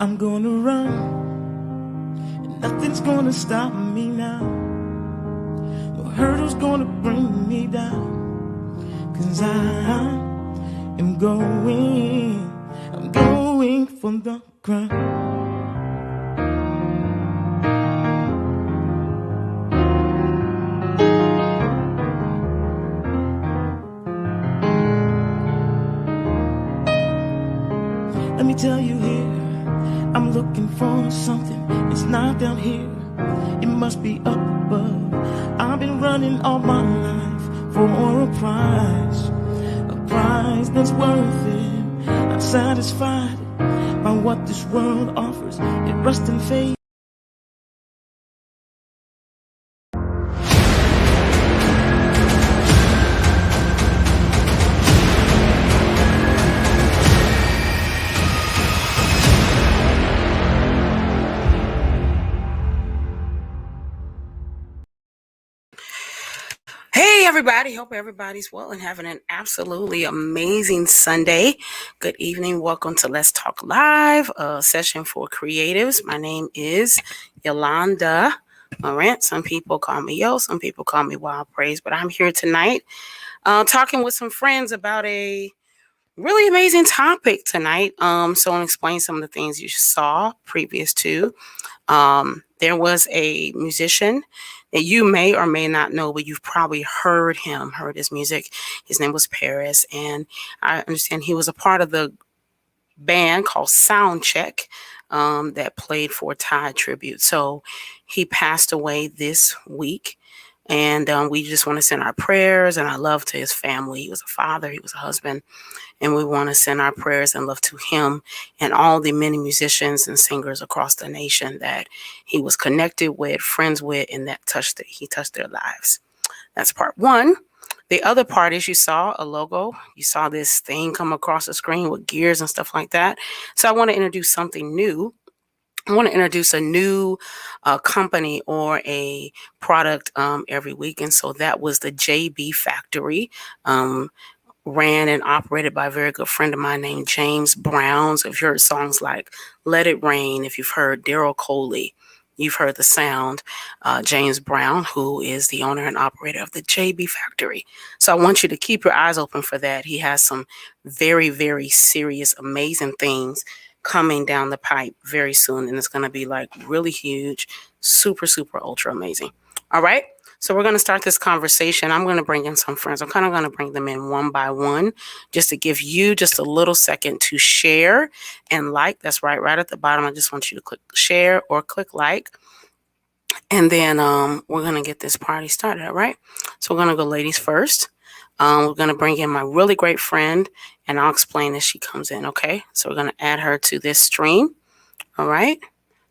I'm gonna run, and nothing's gonna stop me now. No hurdle's gonna bring me down, 'cause I'm going for the crown. Let me tell you here, I'm looking for something. It's not down here, it must be up above. I've been running all my life for a prize that's worth it. Not satisfied by what this world offers. It rusts and fades. Hey everybody, hope everybody's well and having an absolutely amazing Sunday. Good evening, welcome to Let's Talk Live, a session for creatives. My name is Yolanda Morant. Some people call me Yo, some people call me Wild Praise, but I'm here tonight talking with some friends about a really amazing topic tonight. So I'll explain some of the things you saw previous to. There was a musician that you may or may not know, but you've probably heard his music. His name was Paris, and I understand he was a part of the band called Soundcheck that played for Tide Tribute. So he passed away this week. And we just want to send our prayers and our love to his family. He was a father, he was a husband, and we want to send our prayers and love to him and all the many musicians and singers across the nation that he was connected with, friends with, and that he touched their lives. That's part one. The other part is you saw a logo. You saw this thing come across the screen with gears and stuff like that. So I want to introduce something new. I want to introduce a new company or a product every week. And so that was the JB Factory, ran and operated by a very good friend of mine named James Brown. So if you've heard songs like Let It Rain, if you've heard Daryl Coley, you've heard the sound. James Brown, who is the owner and operator of the JB Factory. So I want you to keep your eyes open for that. He has some very, very serious, amazing things coming down the pipe very soon, and it's going to be like really huge, super, super, ultra amazing. All right. So we're going to start this conversation. I'm going to bring in some friends. I'm kind of going to bring them in one by one just to give you just a little second to share and like. That's right at the bottom. I just want you to click share or click like. And then we're going to get this party started. All right. So we're going to go ladies first. We're going to bring in my really great friend, and I'll explain as she comes in. Okay. So we're going to add her to this stream. All right.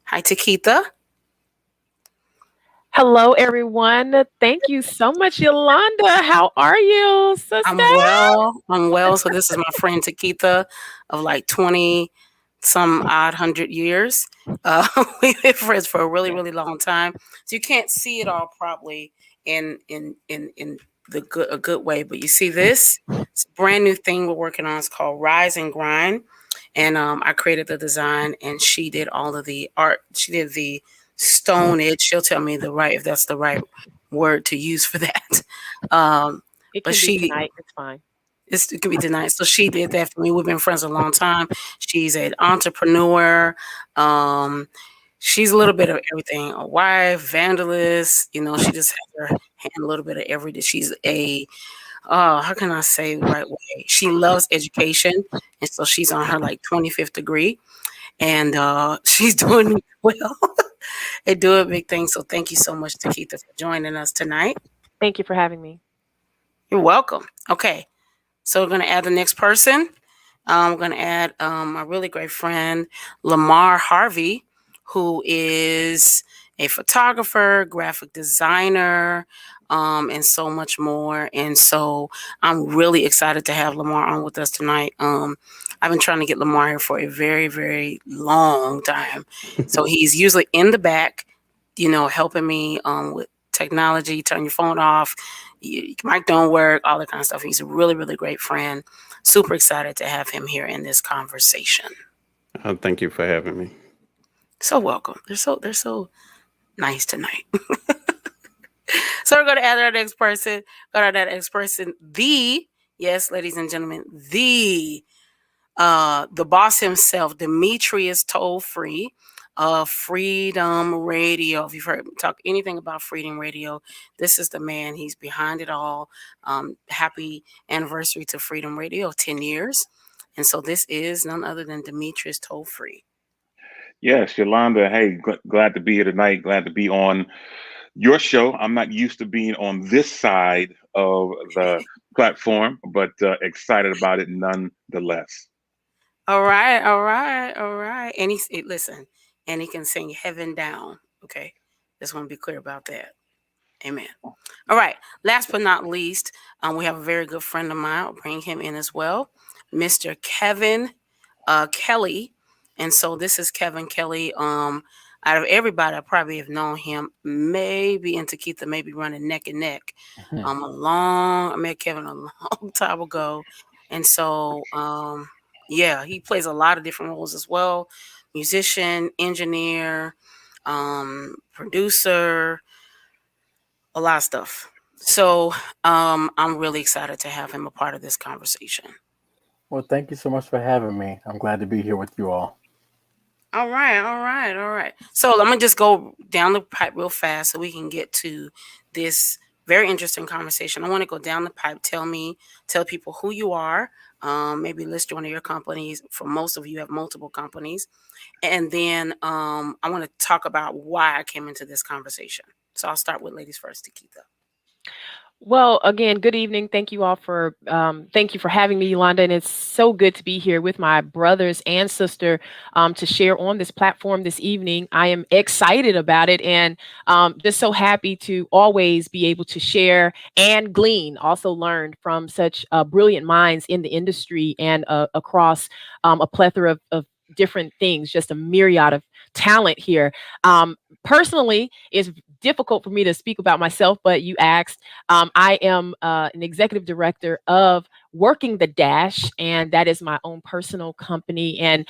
Hi, Takitha. Hello, everyone. Thank you so much, Yolanda. How are you, sister? I'm well. So this is my friend Takitha of like 20 some odd 100 years. We've been friends for a really, really long time. So you can't see it all probably in a good way, but you see this? It's a brand new thing we're working on. It's called Rise and Grind. And I created the design, and she did all of the art. She did the stone edge. She'll tell me if that's the right word to use for that. It can be tonight. It's fine. It can be denied. So she did that for me. We've been friends a long time. She's an entrepreneur. She's a little bit of everything. A wife, vandalist. You know, she just has her hand a little bit of everything. She's how can I say the right way? She loves education. And so she's on her like 25th degree. And she's doing well and doing big things. So thank you so much, Takitha, for joining us tonight. Thank you for having me. You're welcome. Okay. So we're going to add the next person. We're going to add my really great friend, Lamar Harvey, who is a photographer, graphic designer, and so much more. And so I'm really excited to have Lamar on with us tonight. I've been trying to get Lamar here for a very, very long time. So he's usually in the back, helping me with technology, turn your phone off, mic don't work, all that kind of stuff. He's a really, really great friend. Super excited to have him here in this conversation. Thank you for having me. So welcome. They're so nice tonight. So we're going to add our next person. Yes, ladies and gentlemen, the boss himself, Demetrius Toll Free of Freedom Radio. If you've heard me talk anything about Freedom Radio, this is the man. He's behind it all. Happy anniversary to Freedom Radio of 10 years. And so this is none other than Demetrius Toll Free. Yes, Yolanda. Hey, glad to be here tonight. Glad to be on your show. I'm not used to being on this side of the platform, but excited about it nonetheless. All right. And listen, and he can sing Heaven Down. Okay. Just want to be clear about that. Amen. All right. Last but not least, we have a very good friend of mine. I'll bring him in as well, Mr. Kevin Kelly. And so this is Kevin Kelly. Out of everybody, I probably have known him maybe in Takitha, maybe running neck and neck. I met Kevin a long time ago. And so, yeah, he plays a lot of different roles as well. Musician, engineer, producer, a lot of stuff. So I'm really excited to have him a part of this conversation. Well, thank you so much for having me. I'm glad to be here with you all. All right. So I'm going to just go down the pipe real fast so we can get to this very interesting conversation. I want to go down the pipe. Tell people who you are. Maybe list one of your companies. For most of you have multiple companies. And then I want to talk about why I came into this conversation. So I'll start with ladies first, Takitha. Well, again, good evening. Thank you all for having me, Yolanda. And it's so good to be here with my brothers and sister to share on this platform this evening. I am excited about it and just so happy to always be able to share and glean, also learn from such brilliant minds in the industry and across a plethora of different things, just a myriad of talent here. Personally, it's difficult for me to speak about myself, but you asked. I am an executive director of Working the Dash, and that is my own personal company, and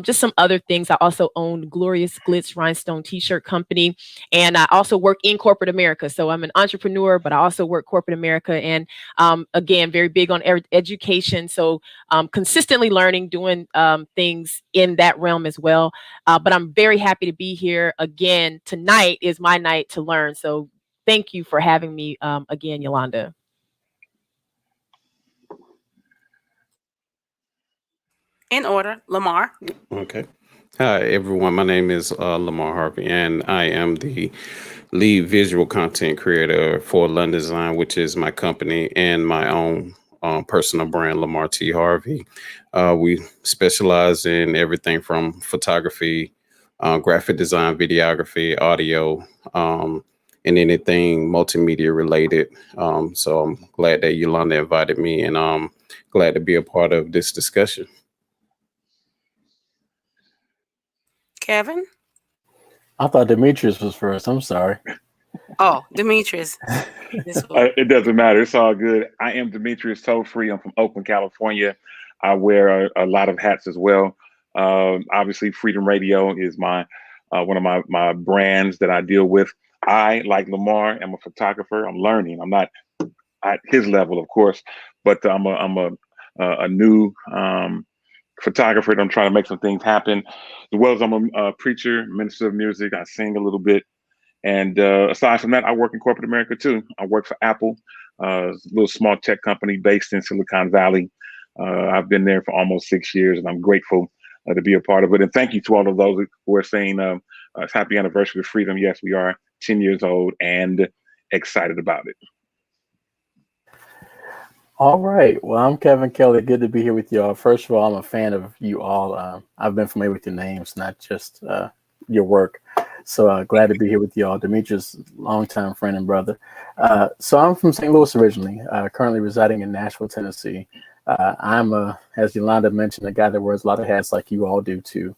just some other things. I also own Glorious Glitz Rhinestone T-shirt company, and I also work in corporate America. So I'm an entrepreneur, but I also work corporate America, and again, very big on education. So consistently learning, doing things in that realm as well. But I'm very happy to be here again. Tonight is my night to learn. So thank you for having me again, Yolanda. In order, Lamar. Okay. Hi, everyone. My name is Lamar Harvey, and I am the lead visual content creator for London Design, which is my company and my own personal brand, Lamar T. Harvey. We specialize in everything from photography, graphic design, videography, audio, and anything multimedia related. So I'm glad that Yolanda invited me, and I'm glad to be a part of this discussion. Kevin? I thought Demetrius was first. I'm sorry. Oh, Demetrius. It doesn't matter. It's all good. I am Demetrius Toll Free. I'm from Oakland, California. I wear a lot of hats as well. Obviously, Freedom Radio is my one of my brands that I deal with. I, like Lamar, am a photographer. I'm learning. I'm not at his level, of course, but I'm a new photographer. I'm trying to make some things happen. As well as I'm a preacher, minister of music. I sing a little bit. And aside from that, I work in corporate America too. I work for Apple, a little small tech company based in Silicon Valley. I've been there for almost 6 years, and I'm grateful to be a part of it. And thank you to all of those who are saying happy anniversary of Freedom. Yes, we are 10 years old and excited about it. All right. Well, I'm Kevin Kelly. Good to be here with y'all. First of all, I'm a fan of you all. I've been familiar with your names, not just your work. So glad to be here with y'all. Demetrius, longtime friend and brother. So I'm from St. Louis originally, currently residing in Nashville, Tennessee. I'm, as Yolanda mentioned, a guy that wears a lot of hats like you all do too,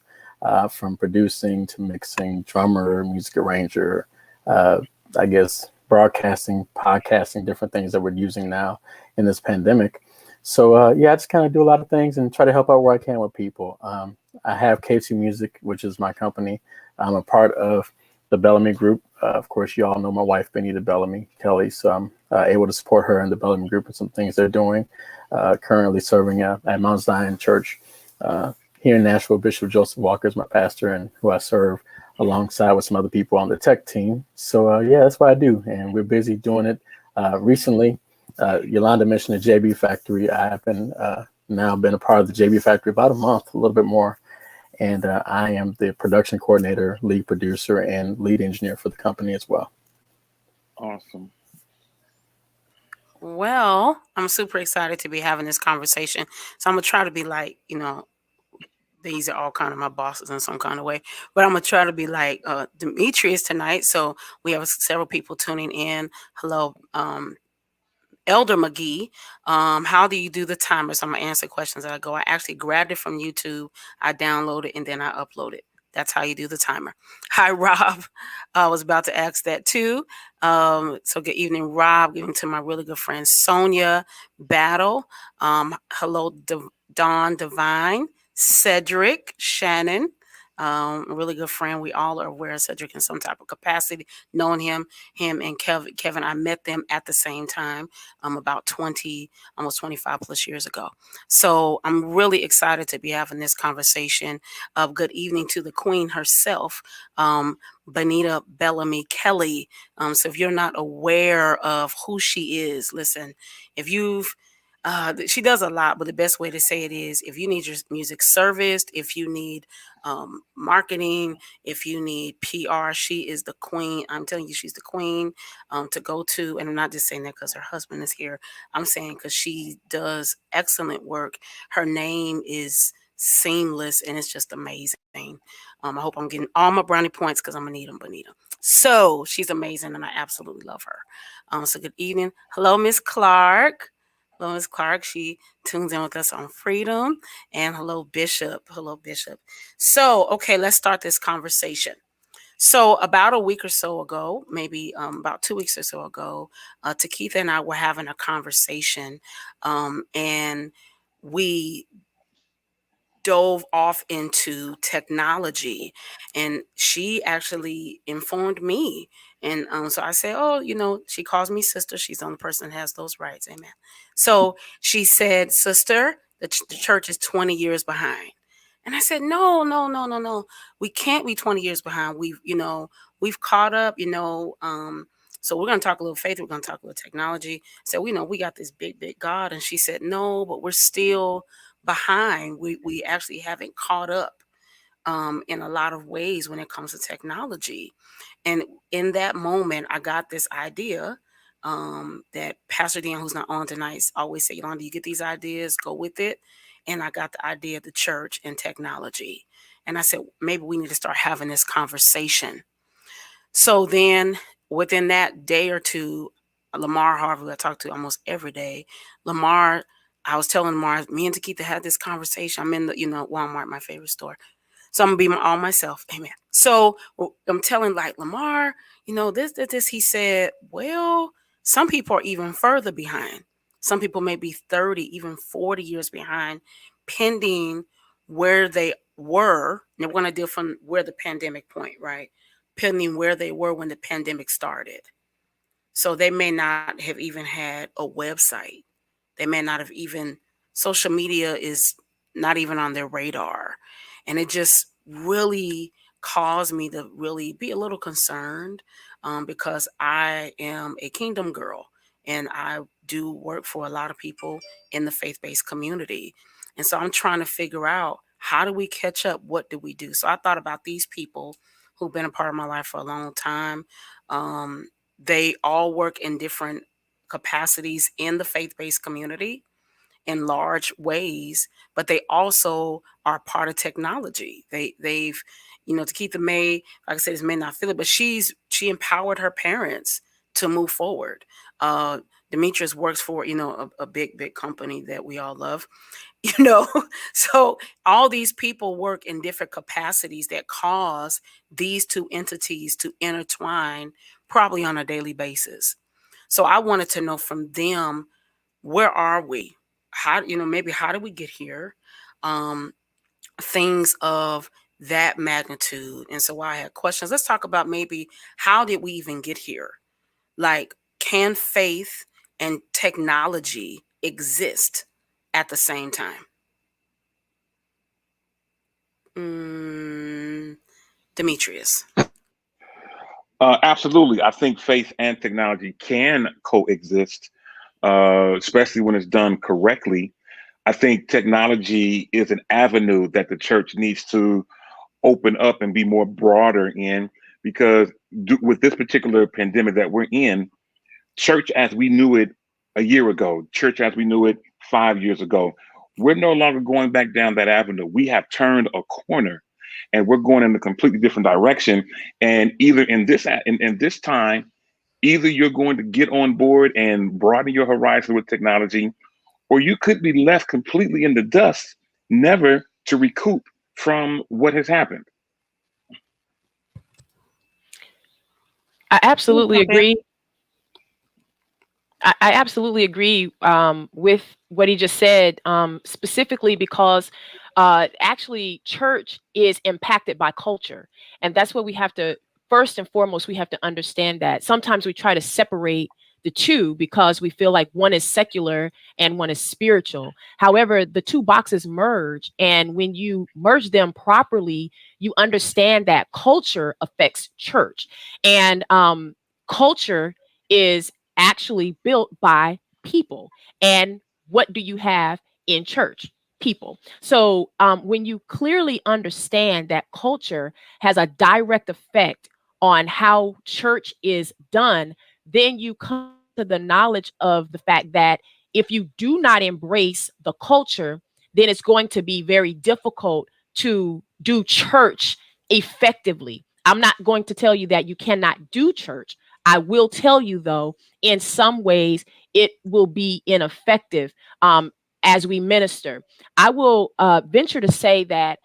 from producing to mixing, drummer, music arranger, I guess, broadcasting, podcasting, different things that we're using now in this pandemic. So yeah, I just kind of do a lot of things and try to help out where I can with people. I have K2 Music, which is my company. I'm a part of the Bellamy Group. Of course, you all know my wife, Benita Bellamy Kelly, so I'm able to support her and the Bellamy Group and some things they're doing. Currently serving at Mount Zion Church here in Nashville. Bishop Joseph Walker is my pastor, and who I serve alongside with some other people on the tech team. So yeah, that's what I do, and we're busy doing it. Recently, Yolanda mentioned the JB Factory. I have been now been a part of the JB Factory about a month, a little bit more. And I am the production coordinator, lead producer, and lead engineer for the company as well. Awesome. Well, I'm super excited to be having this conversation. So I'm going to try to be like, these are all kind of my bosses in some kind of way, but I'm going to try to be like Demetrius tonight. So we have several people tuning in. Hello, Elder McGee. How do you do the timers? I'm going to answer questions as I go. I actually grabbed it from YouTube. I downloaded it and then I upload it. That's how you do the timer. Hi, Rob. I was about to ask that too. So good evening, Rob. Giving to my really good friend, Sonia Battle. Hello, Dawn Divine, Cedric, Shannon. A really good friend. We all are aware of Cedric in some type of capacity. Knowing him and Kevin, I met them at the same time, about 20, almost 25 plus years ago. So I'm really excited to be having this conversation. Good evening to the queen herself, Benita Bellamy Kelly. So if you're not aware of who she is, listen, if you've she does a lot, but the best way to say it is if you need your music serviced, if you need marketing, if you need PR, she is the queen. I'm telling you, she's the queen to go to. And I'm not just saying that because her husband is here. I'm saying because she does excellent work. Her name is seamless and it's just amazing. I hope I'm getting all my brownie points because I'm going to need them, Bonita. So she's amazing and I absolutely love her. So good evening. Hello, Miss Clark. Hello, Ms. Clark. She tunes in with us on Freedom. And hello, Bishop. Hello, Bishop. So, okay, let's start this conversation. So about a week or so ago, maybe about 2 weeks or so ago, Takitha and I were having a conversation and we dove off into technology and she actually informed me. And so I said, oh, she calls me sister. She's the only person that has those rights. Amen. So she said, sister, the church is 20 years behind. And I said, no. We can't be 20 years behind. We've caught up, so we're going to talk a little faith. We're going to talk a little technology. So we got this big God. And she said, no, but we're still behind. We actually haven't caught up in a lot of ways when it comes to technology. And in that moment, I got this idea that Pastor Dan, who's not on tonight, always say, Yolanda, you get these ideas, go with it. And I got the idea of the church and technology. And I said, maybe we need to start having this conversation. So then within that day or two, Lamar Harvey, I talk to almost every day. Lamar, I was telling Lamar, me and Takitha had this conversation. I'm in the, Walmart, my favorite store. So I'm going to be all myself. Amen. So I'm telling Lamar, this. He said, well, some people are even further behind. Some people may be 30, even 40 years behind, pending where they were. And we're going to deal from where the pandemic point, right? Pending where they were when the pandemic started. So they may not have even had a website. They may not have even, social media is not even on their radar. And it just really caused me to really be a little concerned because I am a kingdom girl and I do work for a lot of people in the faith-based community. And so I'm trying to figure out, how do we catch up? What do we do? So I thought about these people who've been a part of my life for a long time. They all work in different capacities in the faith-based community in large ways, but they also are part of technology. They've, Takitha May, like I said, may not feel it, but she empowered her parents to move forward. Demetrius works for, a big company that we all love. So all these people work in different capacities that cause these two entities to intertwine probably on a daily basis. So I wanted to know from them, where are we? How, maybe how did we get here? things of that magnitude. And so I had questions. Let's talk about maybe how did we even get here? Like, can faith and technology exist at the same time? Demetrius. Absolutely. I think faith and technology can coexist, especially when it's done correctly. I think technology is an avenue that the church needs to open up and be more broader in, because with this particular pandemic that we're in, church as we knew it a year ago, church as we knew it 5 years ago, we're no longer going back down that avenue. We have turned a corner and we're going in a completely different direction. And either in this time, either you're going to get on board and broaden your horizon with technology, or you could be left completely in the dust, never to recoup from what has happened. I absolutely agree. I absolutely agree with what he just said, specifically because actually church is impacted by culture. And that's what we have to, first and foremost, we have to understand that. Sometimes we try to separate the two because we feel like one is secular and one is spiritual. However, the two boxes merge. And when you merge them properly, you understand that culture affects church. And culture is actually built by people. And what do you have in church? People. So when you clearly understand that culture has a direct effect on how church is done, then you come to the knowledge of the fact that if you do not embrace the culture, then it's going to be very difficult to do church effectively. I'm not going to tell you that you cannot do church. I will tell you, though, in some ways, it will be ineffective as we minister. I will venture to say that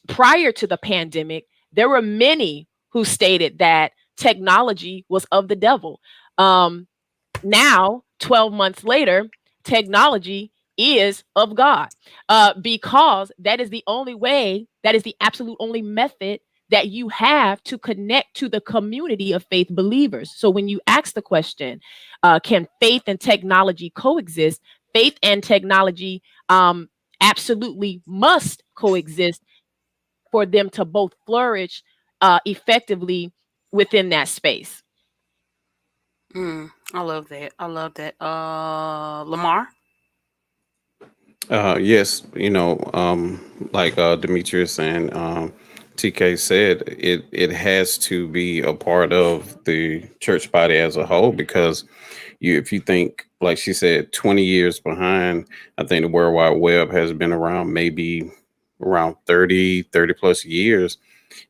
prior to the pandemic, there were many who stated that technology was of the devil. Now, 12 months later, technology is of God because that is the only way, that is the absolute only method that you have to connect to the community of faith believers. So when you ask the question, can faith and technology coexist? Faith and technology absolutely must coexist for them to both flourish effectively within that space. I love that. I love that. Lamar? Yes, like Demetrius and TK said, it has to be a part of the church body as a whole, because if you think, like she said, 20 years behind, I think the World Wide Web has been around maybe around 30 plus years,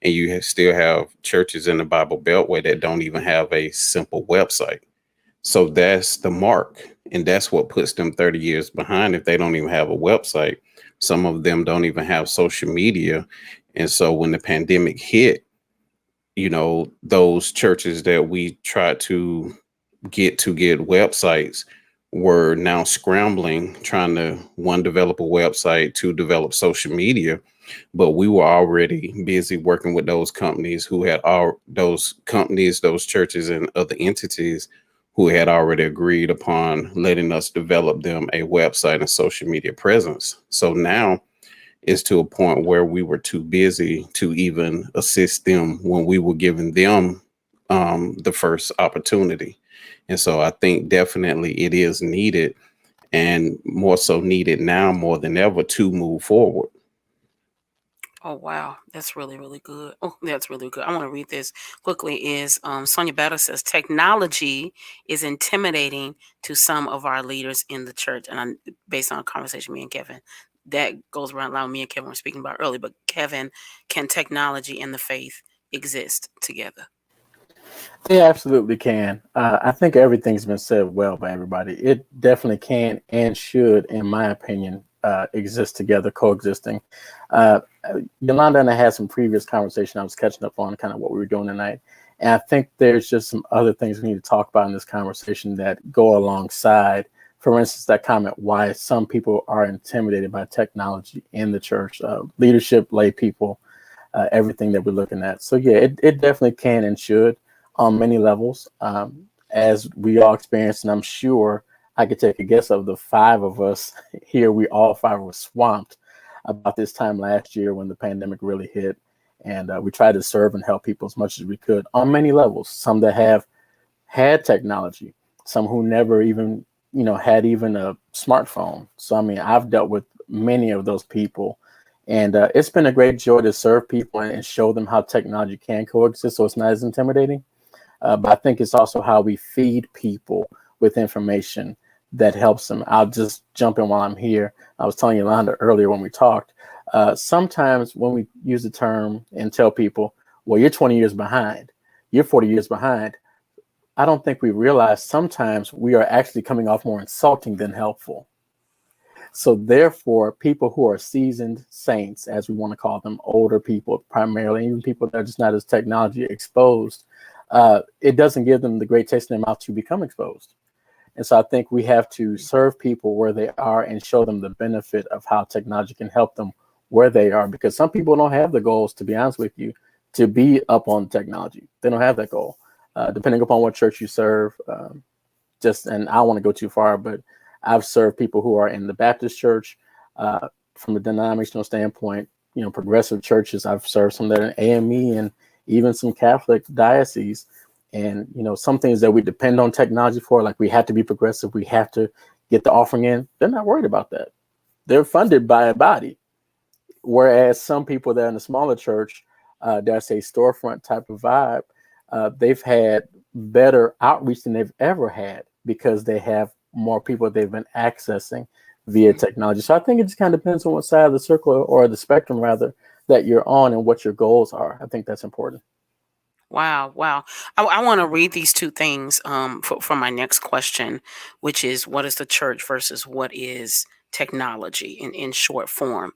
and you still have churches in the Bible Beltway that don't even have a simple website. So that's the mark. And that's what puts them 30 years behind if they don't even have a website. Some of them don't even have social media. And so when the pandemic hit, those churches that we tried to get websites were now scrambling, trying to develop a website, to develop social media. But we were already busy working with those companies who had those churches and other entities who had already agreed upon letting us develop them a website and social media presence. So now it's to a point where we were too busy to even assist them when we were giving them the first opportunity. And so I think definitely it is needed, and more so needed now more than ever, to move forward. Oh, wow. That's really, really good. Oh, that's really good. I want to read this quickly. Is Sonia Better says, technology is intimidating to some of our leaders in the church. And based on a conversation me and Kevin, that goes around line me and Kevin were speaking about earlier. But Kevin, can technology and the faith exist together? They absolutely can. I think everything's been said well by everybody. It definitely can and should, in my opinion, exist together, coexisting. Yolanda and I had some previous conversation. I was catching up on kind of what we were doing tonight. And I think there's just some other things we need to talk about in this conversation that go alongside for instance, that comment, why some people are intimidated by technology in the church, leadership, lay people, everything that we're looking at. So yeah, it definitely can and should on many levels. As we all experienced, and I'm sure I could take a guess of the five of us here, we all five were swamped about this time last year when the pandemic really hit. And we tried to serve and help people as much as we could on many levels. Some that have had technology, some who never even, had even a smartphone. So, I mean, I've dealt with many of those people. And it's been a great joy to serve people and show them how technology can coexist so it's not as intimidating. But I think it's also how we feed people with information that helps them. I'll just jump in while I'm here. I was telling Yolanda earlier when we talked, sometimes when we use the term and tell people, well, you're 20 years behind, you're 40 years behind, I don't think we realize sometimes we are actually coming off more insulting than helpful. So therefore, people who are seasoned saints, as we want to call them, older people, primarily, even people that are just not as technology exposed, it doesn't give them the great taste in their mouth to become exposed. And so I think we have to serve people where they are and show them the benefit of how technology can help them where they are, because some people don't have the goals, to be honest with you, to be up on technology. They don't have that goal, depending upon what church you serve. And I don't want to go too far, but I've served people who are in the Baptist church from a denominational standpoint, progressive churches. I've served some that are in AME and even some Catholic dioceses. And, some things that we depend on technology for, like we have to be progressive, we have to get the offering in, they're not worried about that. They're funded by a body. Whereas some people that are in a smaller church, that's a storefront type of vibe, they've had better outreach than they've ever had because they have more people they've been accessing via technology. So I think it just kind of depends on what side of the circle or the spectrum, rather, that you're on and what your goals are. I think that's important. Wow. I want to read these two things for my next question, which is what is the church versus what is technology in short form.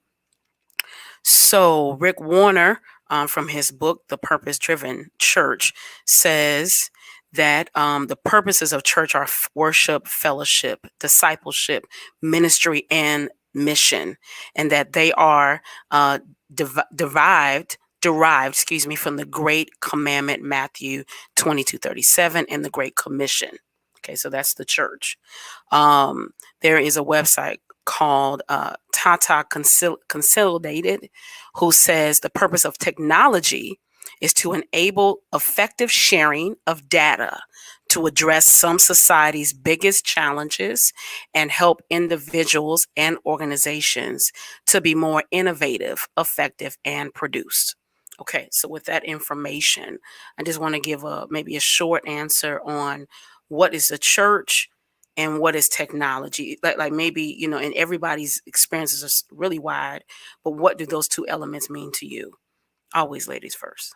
So Rick Warner, from his book, The Purpose Driven Church, says that the purposes of church are worship, fellowship, discipleship, ministry, and mission, and that they are derived, from the Great Commandment, Matthew 22:37, and the Great Commission. Okay, so that's the church. There is a website called Tata Consolidated, who says the purpose of technology is to enable effective sharing of data to address some society's biggest challenges and help individuals and organizations to be more innovative, effective, and produced. Okay, so with that information, I just want to give maybe a short answer on what is the church and what is technology. Like maybe, and everybody's experiences are really wide, but what do those two elements mean to you? Always ladies first.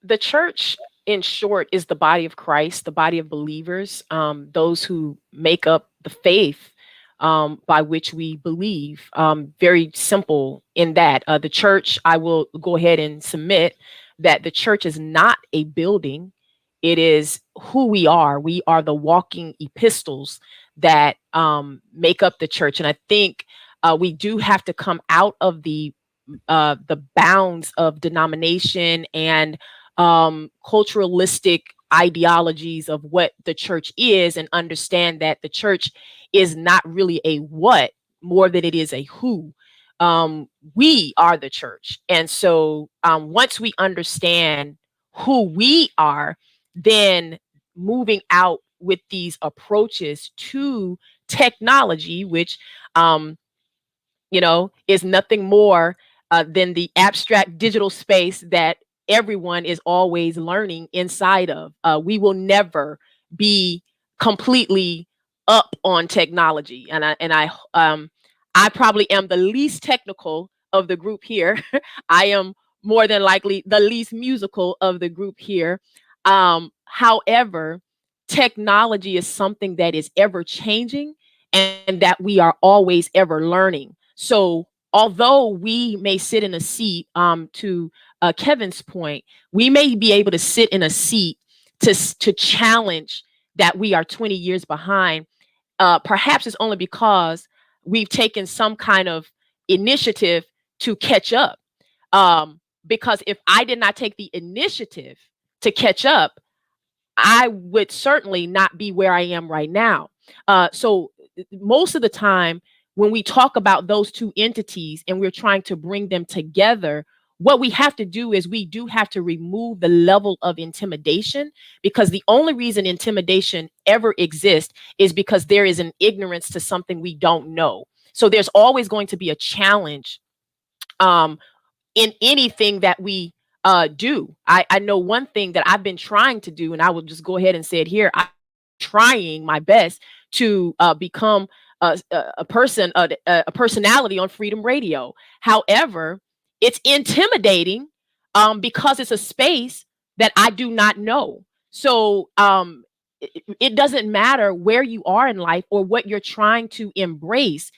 The church, in short, is the body of Christ, the body of believers, those who make up the faith by which we believe. Very simple in that. The church, I will go ahead and submit that the church is not a building. It is who we are. We are the walking epistles that make up the church. And I think we do have to come out of the bounds of denomination and culturalistic ideologies of what the church is, and understand that the church is not really a what more than it is a who. We are the church. And so once we understand who we are, then moving out with these approaches to technology, which is nothing more than the abstract digital space that everyone is always learning inside of. We will never be completely up on technology, and I probably am the least technical of the group here. I am more than likely the least musical of the group here. However, technology is something that is ever changing and that we are always ever learning. So although we may sit in a seat, to Kevin's point, we may be able to sit in a seat to challenge that we are 20 years behind. Perhaps it's only because we've taken some kind of initiative to catch up. Because if I did not take the initiative to catch up, I would certainly not be where I am right now. So most of the time, when we talk about those two entities and we're trying to bring them together, what we have to do is we do have to remove the level of intimidation, because the only reason intimidation ever exists is because there is an ignorance to something we don't know. So there's always going to be a challenge in anything that we do. I know one thing that I've been trying to do, and I will just go ahead and say it here. I'm trying my best to become a personality on Freedom Radio. However, it's intimidating because it's a space that I do not know. So it doesn't matter where you are in life or what you're trying to embrace.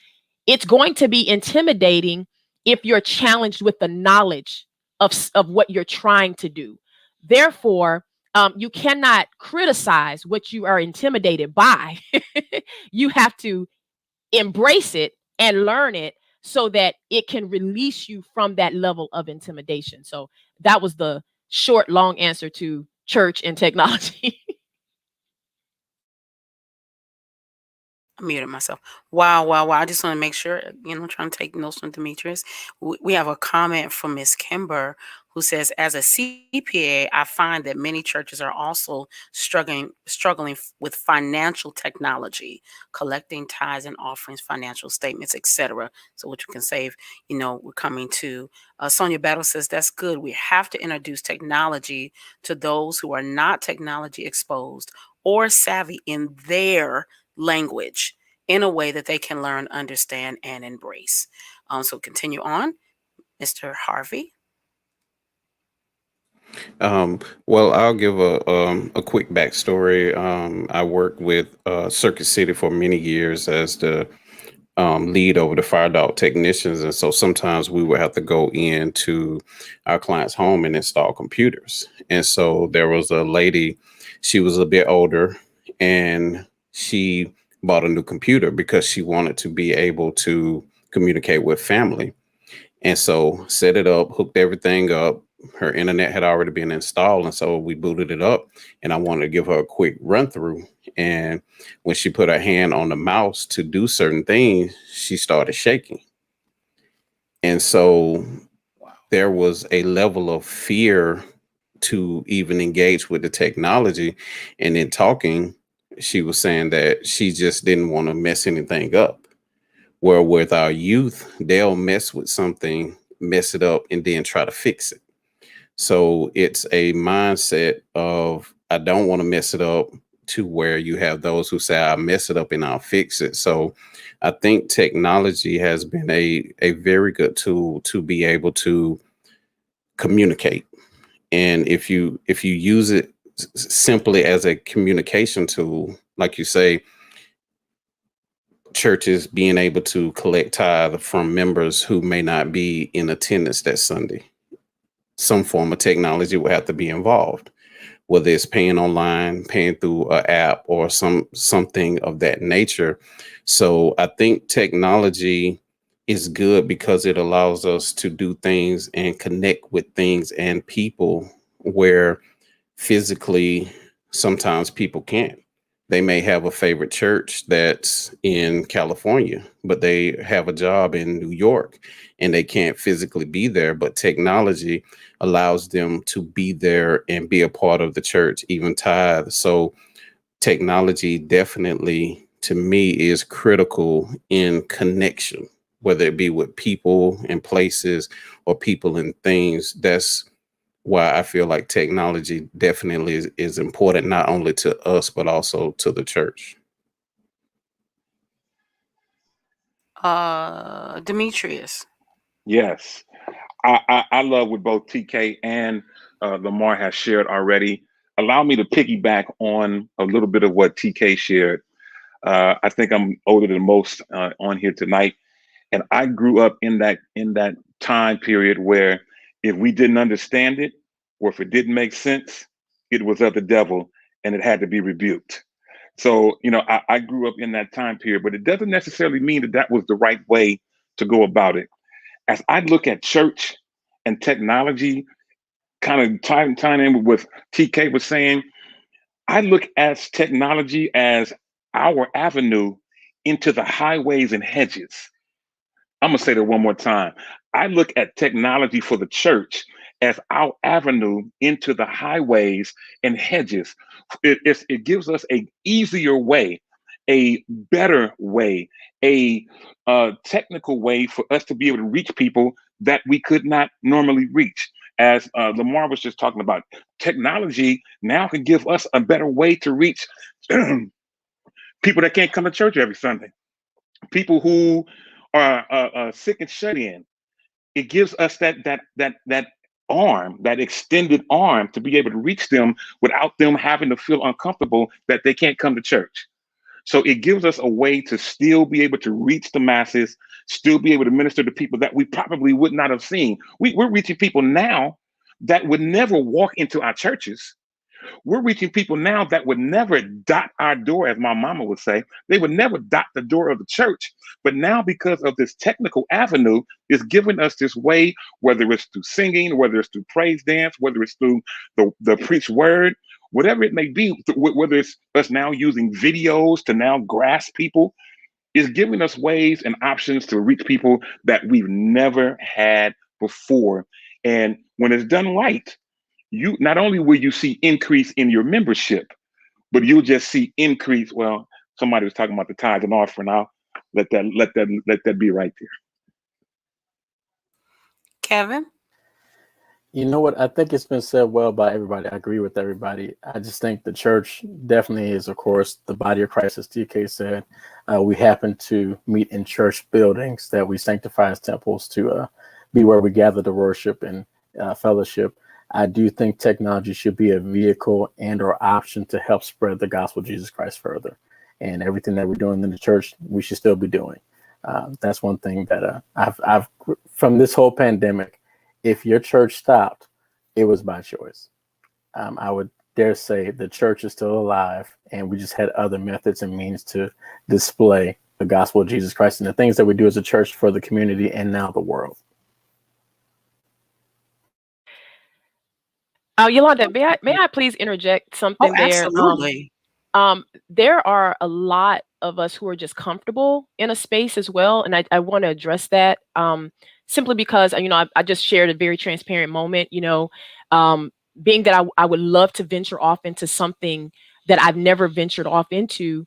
It's going to be intimidating if you're challenged with the knowledge of what you're trying to do. Therefore, you cannot criticize what you are intimidated by. You have to embrace it and learn it so that it can release you from that level of intimidation. So that was the short, long answer to church and technology. I muted myself. Wow, wow, wow. I just want to make sure, trying to take notes from Demetrius. We have a comment from Miss Kimber who says, as a CPA, I find that many churches are also struggling with financial technology, collecting tithes and offerings, financial statements, etc. So what you can save, we're coming to. Sonia Battle says, that's good. We have to introduce technology to those who are not technology exposed or savvy in their language in a way that they can learn, understand, and embrace. So continue on, Mr. Harvey. Well, I'll give a quick backstory. I worked with Circuit City for many years as the lead over the fire dog technicians, and so sometimes we would have to go into our client's home and install computers. And so there was a lady, she was a bit older, and she bought a new computer because she wanted to be able to communicate with family. And so set it up, hooked everything up. Her internet had already been installed. And so we booted it up, and I wanted to give her a quick run through. And when she put her hand on the mouse to do certain things, she started shaking. And so there was a level of fear to even engage with the technology. And in talking, she was saying that she just didn't want to mess anything up. Where with our youth, they'll mess with something, mess it up, and then try to fix it. So it's a mindset of, I don't want to mess it up, to where you have those who say, I'll mess it up and I'll fix it. So I think technology has been a very good tool to be able to communicate. And if you use it simply as a communication tool, like you say, churches being able to collect tithe from members who may not be in attendance that Sunday, some form of technology will have to be involved, whether it's paying online, paying through an app, or something of that nature. So I think technology is good because it allows us to do things and connect with things and people where physically sometimes people can't. They may have a favorite church that's in California, but they have a job in New York and they can't physically be there. But technology allows them to be there and be a part of the church, even tithe. So technology definitely, to me, is critical in connection, whether it be with people and places or people and things. That's why I feel like technology definitely is important, not only to us, but also to the church. Demetrius. Yes. I love what both TK and Lamar has shared already. Allow me to piggyback on a little bit of what TK shared. I think I'm older than most on here tonight. And I grew up in that time period where if we didn't understand it, or if it didn't make sense, it was of the devil and it had to be rebuked. So, I grew up in that time period, but it doesn't necessarily mean that that was the right way to go about it. As I look at church and technology, kind of tying in with what TK was saying, I look at technology as our avenue into the highways and hedges. I'm going to say that one more time. I look at technology for the church as our avenue into the highways and hedges. It gives us an easier way, a better way, a technical way for us to be able to reach people that we could not normally reach. As Lamar was just talking about, technology now can give us a better way to reach people that can't come to church every Sunday, people who are sick and shut in. It gives us that arm, that extended arm, to be able to reach them without them having to feel uncomfortable that they can't come to church. So it gives us a way to still be able to reach the masses, still be able to minister to people that we probably would not have seen. We're reaching people now that would never walk into our churches. We're reaching people now that would never dot our door, as my mama would say. They would never dot the door of the church. But now, because of this technical avenue, it's giving us this way, whether it's through singing, whether it's through praise dance, whether it's through the preached word, whatever it may be, whether it's us now using videos to now grasp people, is giving us ways and options to reach people that we've never had before. And when it's done right, you not only will you see increase in your membership, but you'll just see increase. Well, somebody was talking about the tithes and offering. I'll let that be right there. Kevin? You know what? I think it's been said well by everybody. I agree with everybody. I just think the church definitely is, of course, the body of Christ, as TK said. We happen to meet in church buildings that we sanctify as temples to be where we gather to worship and fellowship. I do think technology should be a vehicle and or option to help spread the gospel of Jesus Christ further. And everything that we're doing in the church, we should still be doing. That's one thing that I've from this whole pandemic, if your church stopped, it was by choice. I would dare say the church is still alive, and we just had other methods and means to display the gospel of Jesus Christ and the things that we do as a church for the community and now the world. Yolanda, may I please interject something there? Absolutely. There are a lot of us who are just comfortable in a space as well, and I want to address that simply because I just shared a very transparent moment. Being that I would love to venture off into something that I've never ventured off into.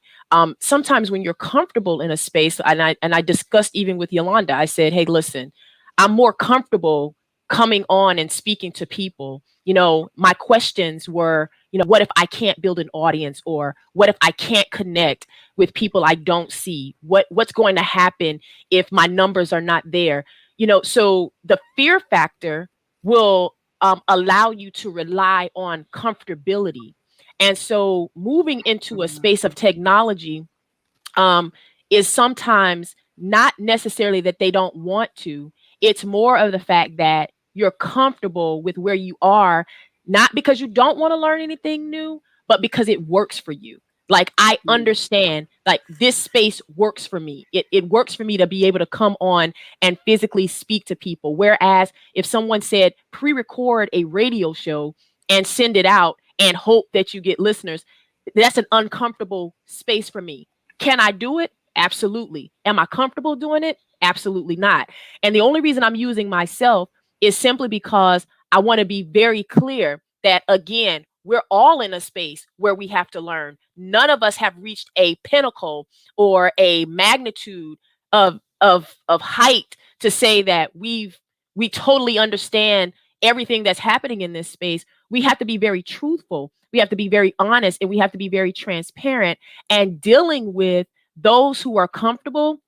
Sometimes when you're comfortable in a space, and I discussed even with Yolanda, I said, hey, listen, I'm more comfortable coming on and speaking to people. My questions were, what if I can't build an audience, or what if I can't connect with people I don't see? What's going to happen if my numbers are not there? So the fear factor will allow you to rely on comfortability. And so moving into a space of technology is sometimes not necessarily that they don't want to. It's more of the fact that you're comfortable with where you are, not because you don't want to learn anything new, but because it works for you. Like, I understand, like, this space works for me. It works for me to be able to come on and physically speak to people. Whereas if someone said pre-record a radio show and send it out and hope that you get listeners, that's an uncomfortable space for me. Can I do it? Absolutely. Am I comfortable doing it? Absolutely not. And the only reason I'm using myself is simply because I want to be very clear that, again, we're all in a space where we have to learn. None of us have reached a pinnacle or a magnitude of height to say that we totally understand everything that's happening in this space. We have to be very truthful. We have to be very honest, and we have to be very transparent, and dealing with those who are comfortable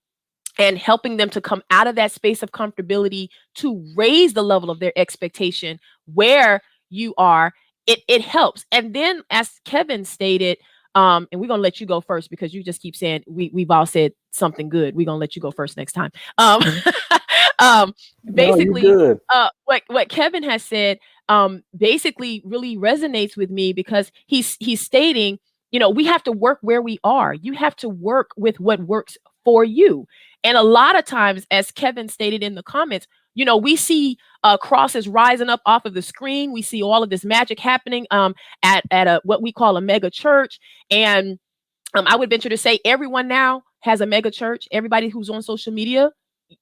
and helping them to come out of that space of comfortability to raise the level of their expectation where you are. It helps. And then, as Kevin stated, and we're going to let you go first because you just keep saying we've all said something good. We're going to let you go first next time. Basically, no, what Kevin has said, basically really resonates with me because he's stating, you know, we have to work where we are. You have to work with what works for you. And a lot of times, as Kevin stated in the comments, you know, we see crosses rising up off of the screen. We see all of this magic happening at a what we call a mega church. And I would venture to say everyone now has a mega church. Everybody who's on social media,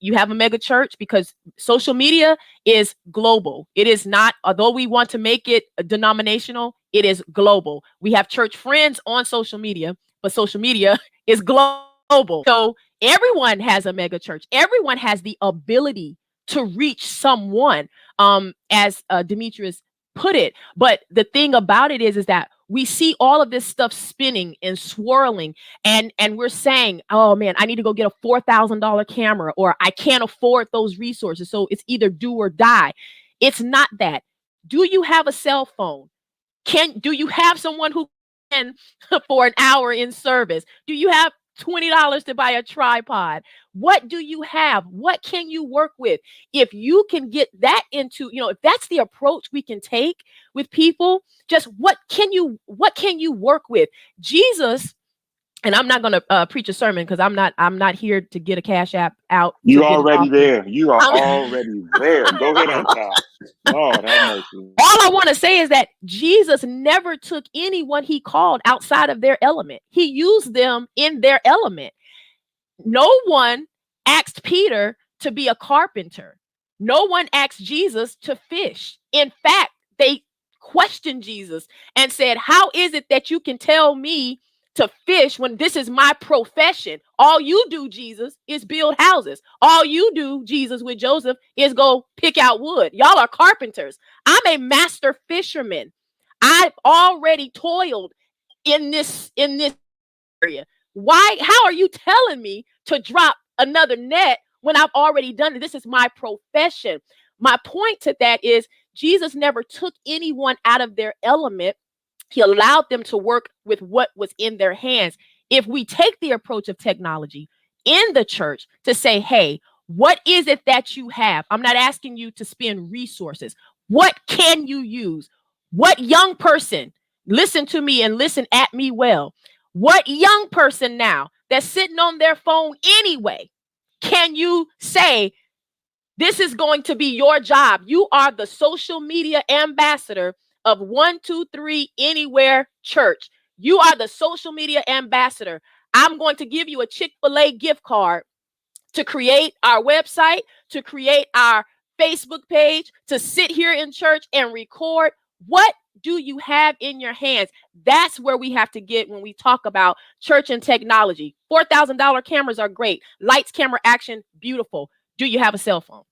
you have a mega church, because social media is global. It is not, although we want to make it denominational, it is global. We have church friends on social media, but social media is global. So everyone has a mega church. Everyone has the ability to reach someone, as Demetrius put it. But the thing about it is that we see all of this stuff spinning and swirling, and we're saying, oh man, I need to go get a $4,000 camera, or I can't afford those resources, so it's either do or die. It's not that. Do you have a cell phone? Do you have someone who can for an hour in service? Do you have $20 to buy a tripod? What do you have? What can you work with? If you can get that into, you know, if that's the approach we can take with people, just what can you work with? Jesus, and I'm not going to preach a sermon because I'm not here to get a Cash App out. You already there. You are already there. Go ahead on top. Lord have mercy. All I want to say is that Jesus never took anyone he called outside of their element. He used them in their element. No one asked Peter to be a carpenter. No one asked Jesus to fish. In fact, they questioned Jesus and said, how is it that you can tell me to fish when this is my profession? All you do, Jesus, is build houses. All you do, Jesus, with Joseph, is go pick out wood. Y'all are carpenters. I'm a master fisherman. I've already toiled in this area. Why? How are you telling me to drop another net when I've already done it? This is my profession. My point to that is Jesus never took anyone out of their element. He allowed them to work with what was in their hands. If we take the approach of technology in the church to say, hey, what is it that you have? I'm not asking you to spend resources. What can you use? What young person, listen to me and listen at me well. What young person now that's sitting on their phone anyway, can you say, this is going to be your job? You are the social media ambassador of 123 Anywhere Church. You are the social media ambassador. I'm going to give you a Chick-fil-A gift card to create our website, to create our Facebook page, to sit here in church and record. What do you have in your hands? That's where we have to get when we talk about church and technology. $4,000 cameras are great. Lights, camera, action, beautiful. Do you have a cell phone?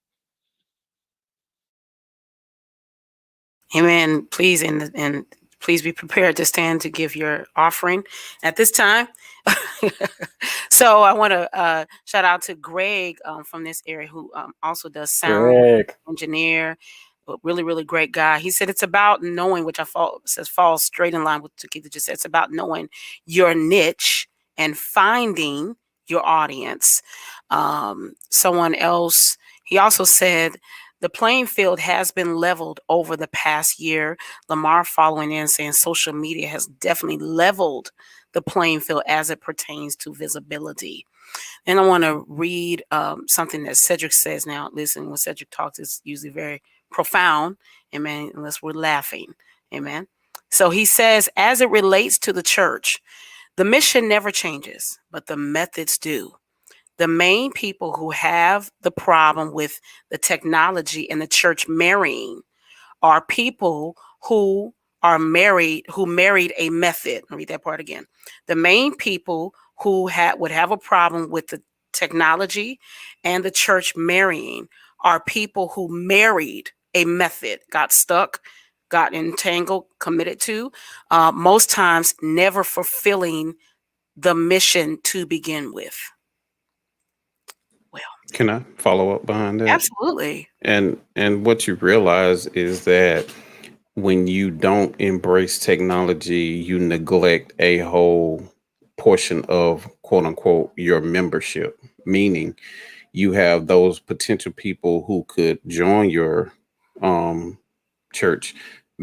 Amen. Please, and please be prepared to stand to give your offering at this time. So I want to shout out to Greg from this area, who also does sound engineer. Really, really great guy. He said it's about knowing, which falls straight in line with what Takitha just said. It's about knowing your niche and finding your audience. Someone else, he also said, the playing field has been leveled over the past year. Lamar following in saying social media has definitely leveled the playing field as it pertains to visibility. And I want to read something that Cedric says. Now, listen, when Cedric talks, it's usually very profound, amen, unless we're laughing, amen. So he says, as it relates to the church, the mission never changes, but the methods do. The main people who have the problem with the technology and the church marrying are people who are married, who married a method. I'll read that part again. The main people who would have a problem with the technology and the church marrying are people who married a method, got stuck, got entangled, committed to, most times never fulfilling the mission to begin with. Well, can I follow up behind that? Absolutely. And what you realize is that when you don't embrace technology, you neglect a whole portion of quote unquote your membership, meaning you have those potential people who could join your church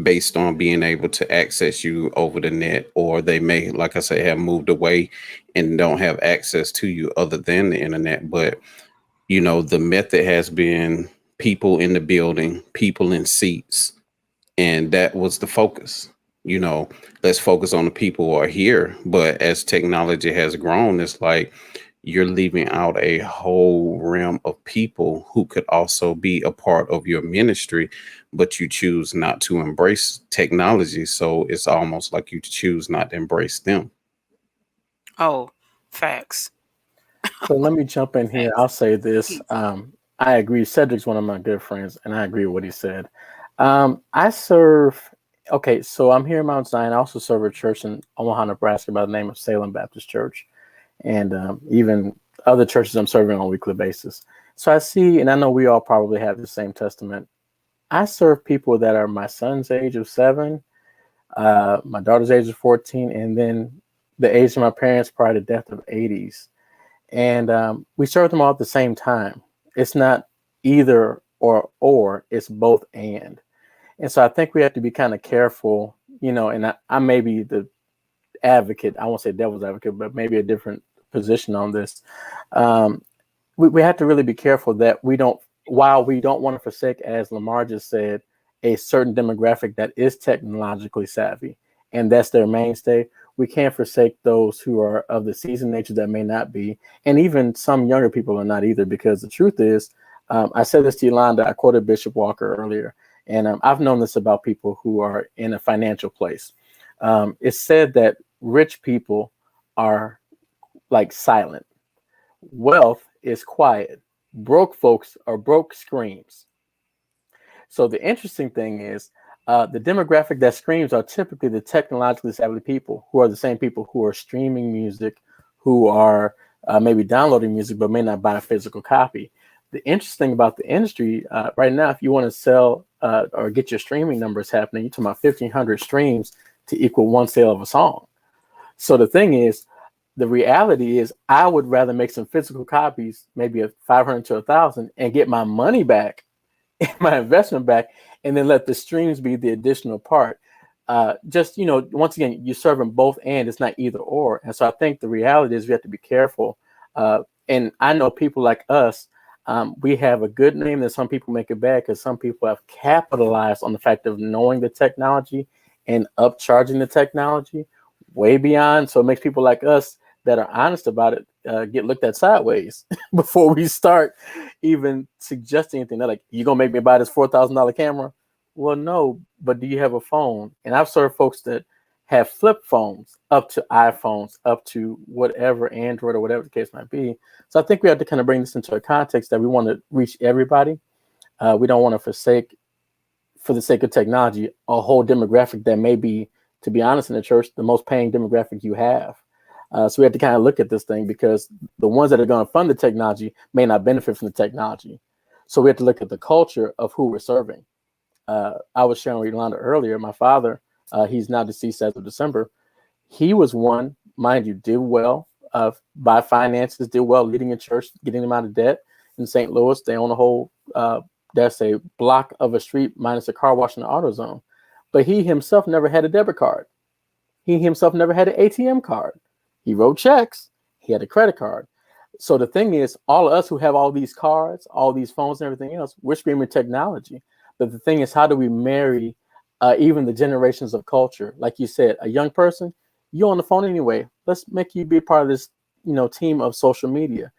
based on being able to access you over the net, or they may, like I say, have moved away and don't have access to you other than the internet. But the method has been people in the building, people in seats, and that was the focus. Let's focus on the people who are here. But as technology has grown, it's like you're leaving out a whole realm of people who could also be a part of your ministry, but you choose not to embrace technology. So it's almost like you choose not to embrace them. Oh, facts. So let me jump in here. I'll say this. I agree. Cedric's one of my good friends, and I agree with what he said. I serve. Okay, so I'm here in Mount Zion. I also serve a church in Omaha, Nebraska, by the name of Salem Baptist Church, and even other churches I'm serving on a weekly basis. So I see, and I know we all probably have the same testament. I serve people that are my son's age of 7, my daughter's age of 14, and then the age of my parents prior to death of 80s. And we serve them all at the same time. It's not either or, it's both and. And so I think we have to be kind of careful, and I may be the advocate, I won't say devil's advocate, but maybe a different position on this. We have to really be careful that while we don't want to forsake, as Lamar just said, a certain demographic that is technologically savvy, and that's their mainstay. We can't forsake those who are of the seasoned nature that may not be, and even some younger people are not either, because the truth is, I said this to Yolanda, I quoted Bishop Walker earlier, and I've known this about people who are in a financial place. It's said that rich people are like silent. Wealth is quiet. Broke folks are broke screams. So the interesting thing is, the demographic that screams are typically the technologically savvy people, who are the same people who are streaming music, who are maybe downloading music, but may not buy a physical copy. The interesting thing about the industry right now, if you want to sell or get your streaming numbers happening, you're talking about 1,500 streams to equal one sale of a song. So the thing is, the reality is, I would rather make some physical copies, maybe 500 to 1,000, and get my money back, my investment back, and then let the streams be the additional part. Once again, you're serving both, and it's not either or. And so I think the reality is we have to be careful. And I know people like us, we have a good name that some people make it bad, because some people have capitalized on the fact of knowing the technology and upcharging the technology way beyond. So it makes people like us that are honest about it get looked at sideways before we start even suggesting anything. They're like, "You gonna make me buy this $4,000 camera?" Well, no, but do you have a phone? And I've served folks that have flip phones up to iPhones, up to whatever, Android or whatever the case might be. So I think we have to kind of bring this into a context that we want to reach everybody. We don't want to forsake, for the sake of technology, a whole demographic that may be, to be honest, in the church, the most paying demographic you have. So we have to kind of look at this thing, because the ones that are going to fund the technology may not benefit from the technology. So we have to look at the culture of who we're serving. I was sharing with Yolanda earlier, my father, he's now deceased as of December. He was one, mind you, did well by finances, did well leading a church, getting them out of debt in St. Louis. They own a whole, that's a block of a street minus a car wash in the AutoZone. But he himself never had a debit card. He himself never had an ATM card. He wrote checks. He had a credit card. So the thing is, all of us who have all these cards, all these phones and everything else, we're screaming technology. But the thing is, how do we marry even the generations of culture? Like you said, a young person, you're on the phone anyway. Let's make you be part of this, team of social media.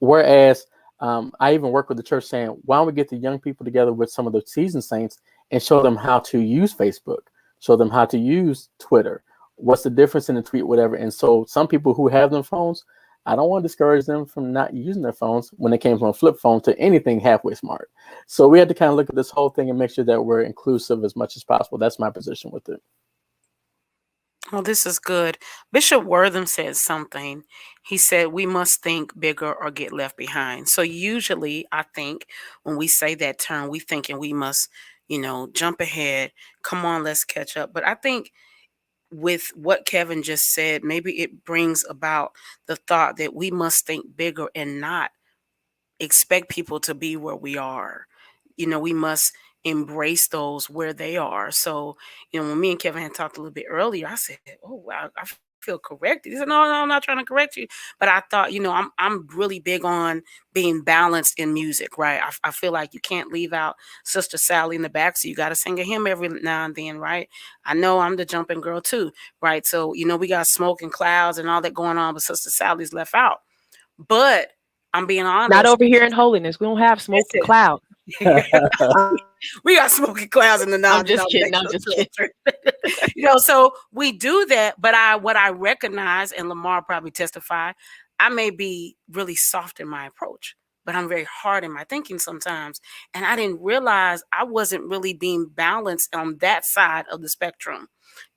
Whereas I even work with the church saying, why don't we get the young people together with some of the seasoned saints and show them how to use Facebook, show them how to use Twitter. What's the difference in the tweet, whatever. And so some people who have them phones, I don't want to discourage them from not using their phones when it came from a flip phone to anything halfway smart. So we had to kind of look at this whole thing and make sure that we're inclusive as much as possible. That's my position with it. Oh, this is good. Bishop Wortham said something. He said, we must think bigger or get left behind. So usually I think when we say that term, we thinking we must, jump ahead. Come on, let's catch up. But I think with what Kevin just said, maybe it brings about the thought that we must think bigger and not expect people to be where we are. We must embrace those where they are. So, when me and Kevin had talked a little bit earlier, I said, "Oh wow, I feel corrected." He said, "No, I'm not trying to correct you," but I thought, I'm really big on being balanced in music, right? I feel like you can't leave out Sister Sally in the back, so you got to sing a hymn every now and then, right? I know I'm the jumping girl too, right? So we got smoke and clouds and all that going on, but Sister Sally's left out. But I'm being honest. Not over here in holiness. We don't have smoke and cloud. We got smoking clouds in the I'm just kidding. I'm just kidding. So we do that, but what I recognize, and Lamar probably testify, I may be really soft in my approach, but I'm very hard in my thinking sometimes. And I didn't realize I wasn't really being balanced on that side of the spectrum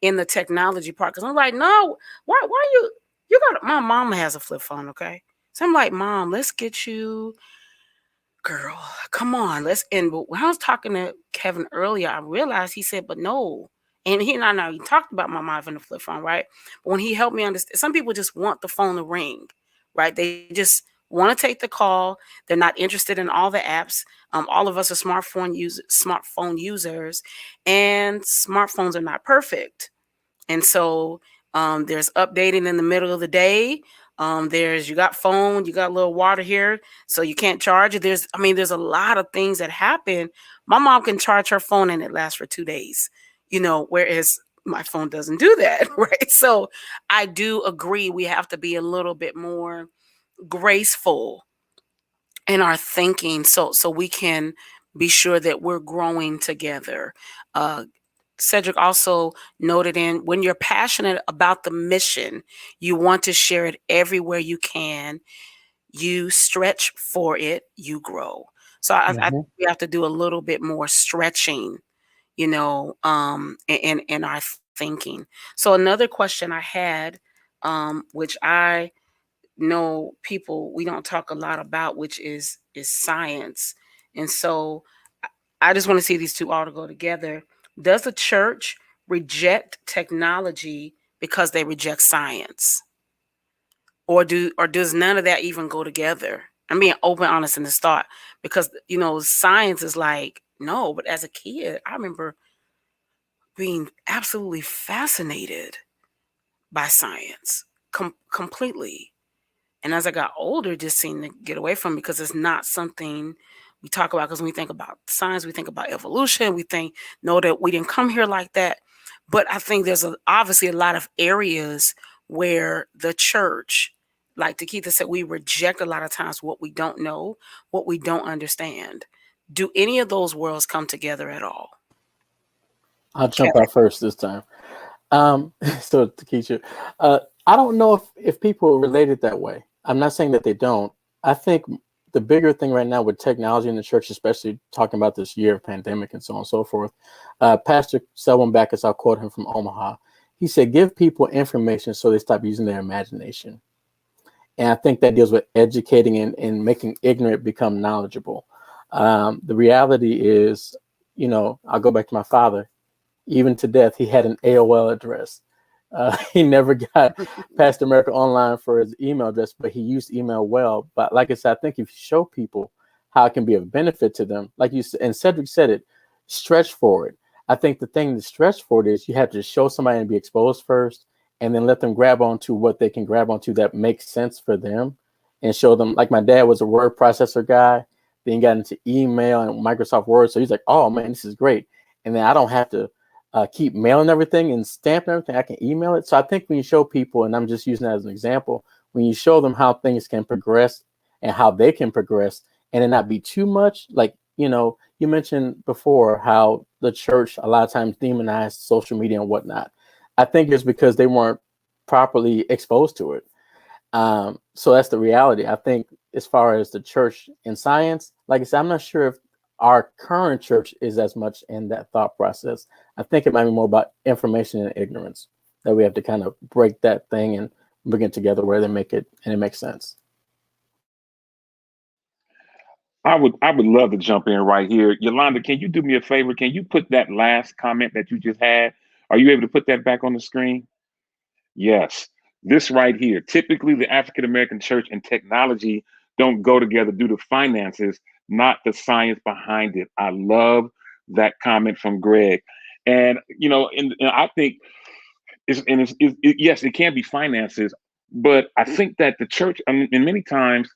in the technology part. Because I'm like, no, why you got, my mama has a flip phone, okay? So I'm like, Mom, let's get you, girl, come on, but when I was talking to Kevin earlier, I realized he said, but no. And he and I know he talked about my mom having a flip phone, right? But when he helped me understand, some people just want the phone to ring, right? They just want to take the call. They're not interested in all the apps. All of us are smartphone users, and smartphones are not perfect. And so there's updating in the middle of the day. You got phone, you got a little water here, so you can't charge it. There's a lot of things that happen. My mom can charge her phone and it lasts for 2 days, whereas my phone doesn't do that, right? So I do agree we have to be a little bit more graceful in our thinking, so we can be sure that we're growing together. Cedric also noted in, when you're passionate about the mission, you want to share it everywhere you can. You stretch for it, you grow. So I think we have to do a little bit more stretching, in our thinking. So another question I had, which I know we don't talk a lot about, which is science. And so I just want to see these two all to go together. Does the church reject technology because they reject science? Or does none of that even go together? I'm being open, honest in this thought, because science is like, no, but as a kid, I remember being absolutely fascinated by science completely. And as I got older, just seemed to get away from it because it's not something we talk about. Because when we think about science, we think about evolution. We know that we didn't come here like that. But I think there's obviously a lot of areas where the church, like Takitha said, we reject a lot of times what we don't know, what we don't understand. Do any of those worlds come together at all? I'll jump out first this time. So Takesha, I don't know if people relate it that way. I'm not saying that they don't. I think the bigger thing right now with technology in the church, especially talking about this year of pandemic and so on and so forth, Pastor Selwyn Backus, I'll quote him from Omaha. He said, give people information so they stop using their imagination. And I think that deals with educating and making ignorant become knowledgeable. The reality is, I'll go back to my father. Even to death, he had an AOL address. He never got Pastor America Online for his email address, but he used email well. But like I said, I think if you show people how it can be of benefit to them, like you said, and Cedric said it, stretch for it. I think the thing to stretch for it is you have to show somebody and be exposed first, and then let them grab onto what they can grab onto that makes sense for them, and show them. Like my dad was a word processor guy, then he got into email and Microsoft Word, so he's like, oh man, this is great. And then I don't have to keep mailing everything and stamping everything. I can email it. So I think when you show people, and I'm just using that as an example, when you show them how things can progress and how they can progress, and it not be too much, like, you mentioned before how the church a lot of times demonized social media and whatnot. I think it's because they weren't properly exposed to it. So that's the reality. I think as far as the church in science, like I said, I'm not sure if our current church is as much in that thought process. I think it might be more about information and ignorance, that we have to kind of break that thing and bring it together where they make it and it makes sense. I would love to jump in right here. Yolanda, can you do me a favor? Can you put that last comment that you just had? Are you able to put that back on the screen? Yes. This right here. Typically, the African American church and technology don't go together due to finances, not the science behind it. I love that comment from Greg. And and I think yes, it can be finances, but I think that the church, and many times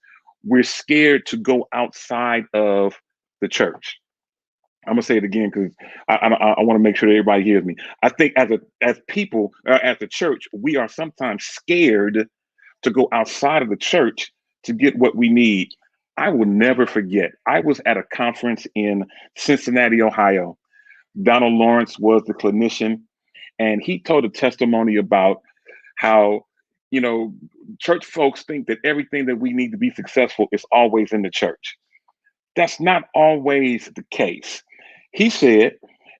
we're scared to go outside of the church. I'm gonna say it again because I want to make sure that everybody hears me. I think as people, as the church, we are sometimes scared to go outside of the church to get what we need. I will never forget. I was at a conference in Cincinnati, Ohio. Donald Lawrence was the clinician, and he told a testimony about how, you know, church folks think that everything that we need to be successful is always in the church. That's not always the case. He said,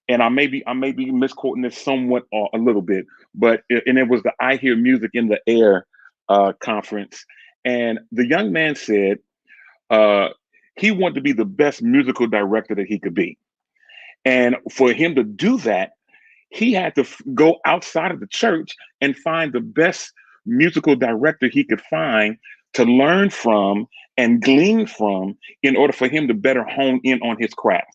and I may be misquoting this somewhat or a little bit, but and it was the I Hear Music in the Air conference, and the young man said uh, he wanted to be the best musical director that he could be, and for him to do that, he had to go outside of the church and find the best musical director he could find to learn from and glean from in order for him to better hone in on his craft.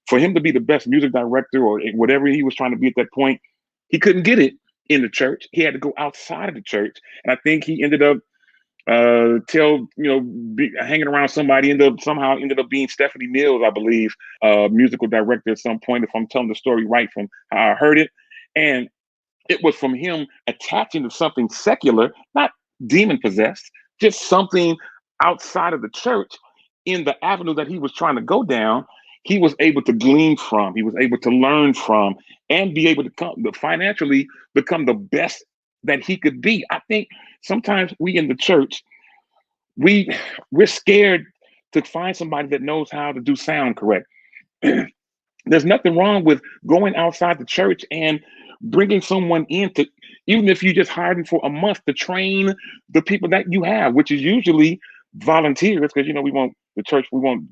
For him to be the best music director or whatever he was trying to be at that point, he couldn't get it in the church. He had to go outside of the church. And I think he ended up hanging around somebody, somehow ended up being Stephanie Mills, I believe, musical director at some point, if I'm telling the story right from how I heard it. And it was from him attaching to something secular, not demon possessed, just something outside of the church in the avenue that he was trying to go down. He was able to glean from, he was able to learn from, and be able to financially become the best that he could be. I think sometimes we in the church, we're scared to find somebody that knows how to do sound correct. There's nothing wrong with going outside the church and bringing someone in to, even if you just hired them for a month to train the people that you have, which is usually volunteers, because we want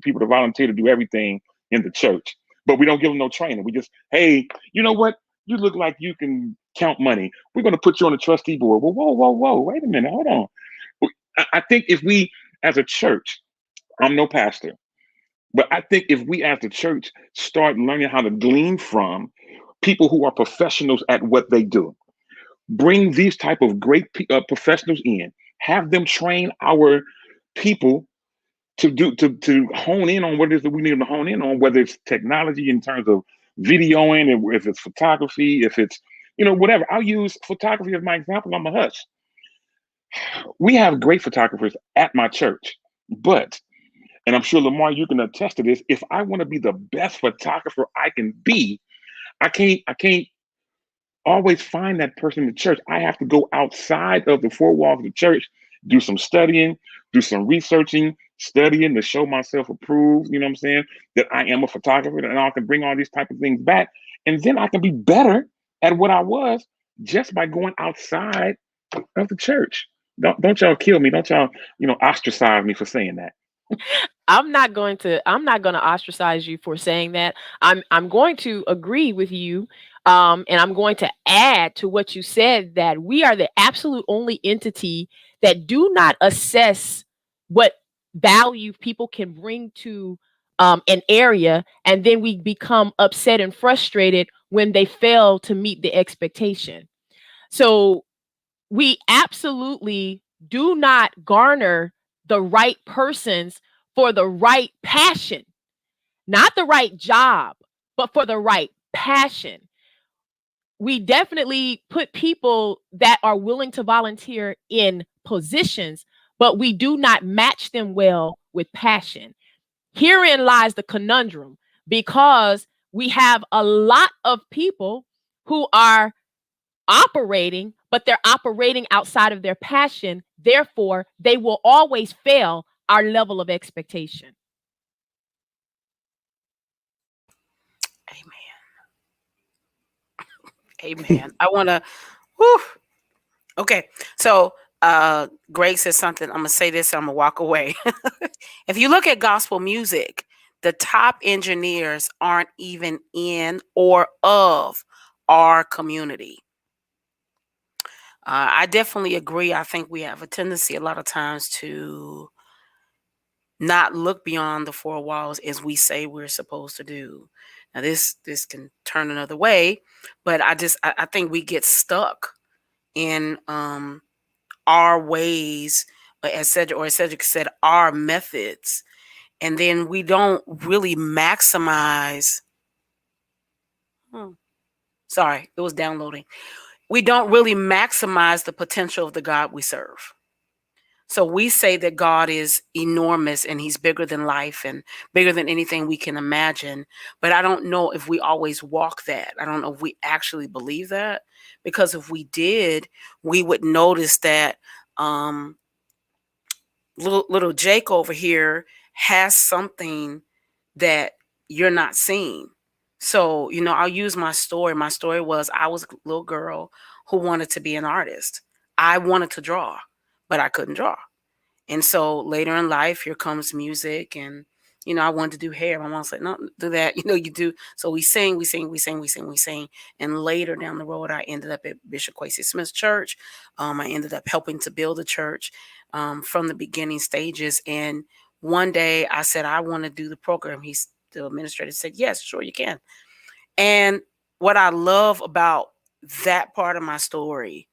people to volunteer to do everything in the church, but we don't give them no training. We just, hey, you know what? You look like you can count money. We're going to put you on the trustee board. Well, whoa, wait a minute, hold on. I think if we, as a church, I'm no pastor, but I think if we as the church start learning how to glean from people who are professionals at what they do, bring these type of great professionals in, have them train our people to hone in on what it is that we need them to hone in on, whether it's technology in terms of videoing, and if it's photography, if it's whatever. I'll use photography as my example. I'm a hush. We have great photographers at my church, but, and I'm sure Lamar, you can attest to this, if I want to be the best photographer I can be, I can't always find that person in the church. I have to go outside of the four walls of the church, do some studying, do some researching, studying to show myself approved, you know what I'm saying, that I am a photographer, and I can bring all these type of things back. And then I can be better at what I was just by going outside of the church. Don't y'all kill me. Don't y'all, ostracize me for saying that. I'm not going to ostracize you for saying that. I'm going to agree with you, and I'm going to add to what you said that we are the absolute only entity that do not assess what value people can bring to an area, and then we become upset and frustrated when they fail to meet the expectation. So we absolutely do not garner the right persons for the right passion, not the right job, but for the right passion. We definitely put people that are willing to volunteer in positions, but we do not match them well with passion. Herein lies the conundrum, because we have a lot of people who are operating, but they're operating outside of their passion. Therefore, they will always fail our level of expectation. Amen. I want to, okay. So, Greg says something. I'm going to say this. I'm going to walk away. If you look at gospel music, the top engineers aren't even in or of our community. I definitely agree. I think we have a tendency a lot of times to not look beyond the four walls as we say we're supposed to do. Now this can turn another way, but I think we get stuck in our ways, as Cedric said, our methods, and then we don't really maximize. Sorry, it was downloading. We don't really maximize the potential of the God we serve. So we say that God is enormous and he's bigger than life and bigger than anything we can imagine. But I don't know if we always walk that. I don't know if we actually believe that, because if we did, we would notice that little Jake over here has something that you're not seeing. So, I'll use my story. My story was I was a little girl who wanted to be an artist. I wanted to draw, but I couldn't draw. And so later in life, here comes music, and I wanted to do hair. My mom said, "No, do that. You do." So we sing. And later down the road, I ended up at Bishop Quincy Smith's church. I ended up helping to build a church from the beginning stages. And one day I said, I want to do the program. The administrator said, "Yes, sure, you can." And what I love about that part of my story,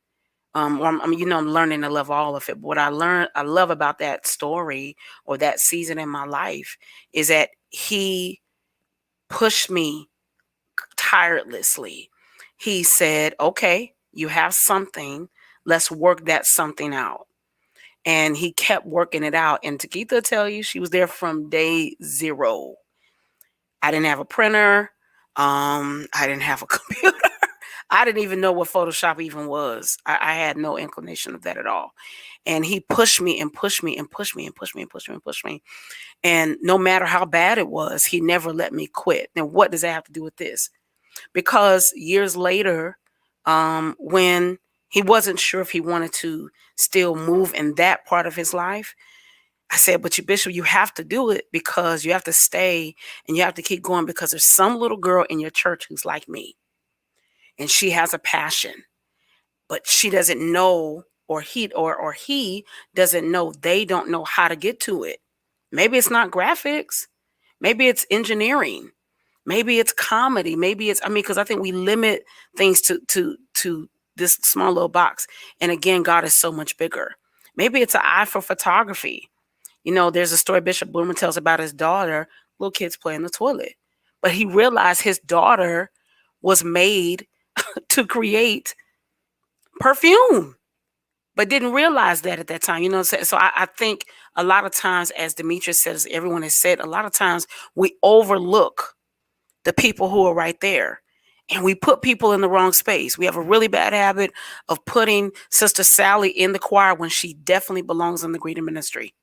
I'm learning to love all of it. But what I love about that story or that season in my life is that he pushed me tirelessly. He said, "Okay, you have something. Let's work that something out." And he kept working it out. And Takitha tell you, she was there from day zero. I didn't have a printer. I didn't have a computer. I didn't even know what Photoshop even was. I had no inclination of that at all. And he pushed me and pushed me and pushed me and pushed me and pushed me and pushed me. And no matter how bad it was, he never let me quit. Now, what does that have to do with this? Because years later, when he wasn't sure if he wanted to still move in that part of his life, I said, "But you, Bishop, you have to do it, because you have to stay and you have to keep going, because there's some little girl in your church who's like me. And she has a passion, but she doesn't know, or he doesn't know, they don't know how to get to it. Maybe it's not graphics. Maybe it's engineering. Maybe it's comedy. Maybe it's, because I think we limit things to this small little box. And again, God is so much bigger. Maybe it's an eye for photography. There's a story Bishop Bloomer tells about his daughter, little kids play in the toilet. But he realized his daughter was made to create perfume, but didn't realize that at that time. So I think a lot of times, as Demetrius says, everyone has said, a lot of times we overlook the people who are right there. And we put people in the wrong space. We have a really bad habit of putting Sister Sally in the choir when she definitely belongs in the greeting ministry.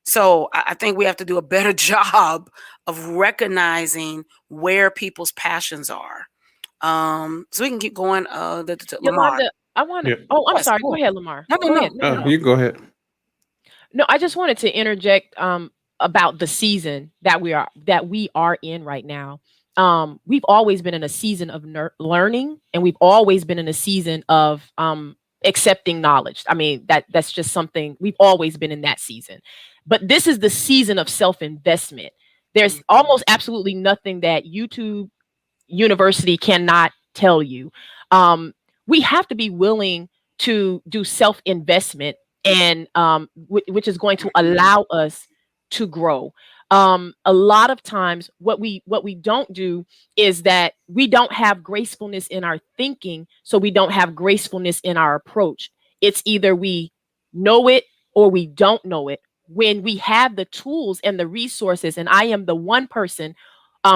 So I think we have to do a better job of recognizing where people's passions are. So we can keep going. Lamar. Yolanda, I want to. Yeah. Oh, I'm Yes, sorry. go Go ahead, Lamar. No, Go ahead. no. You go ahead. No, I just wanted to interject about the season that we are in right now. We've always been in a season of learning, and we've always been in a season of accepting knowledge. That's just something we've always been in that season. But this is the season of self-investment. There's almost absolutely nothing that YouTube University cannot tell you. We have to be willing to do self-investment, and which is going to allow us to grow. A lot of times what we don't do is that we don't have gracefulness in our thinking, so we don't have gracefulness in our approach. It's either we know it or we don't know it. When we have the tools and the resources, and I am the one person,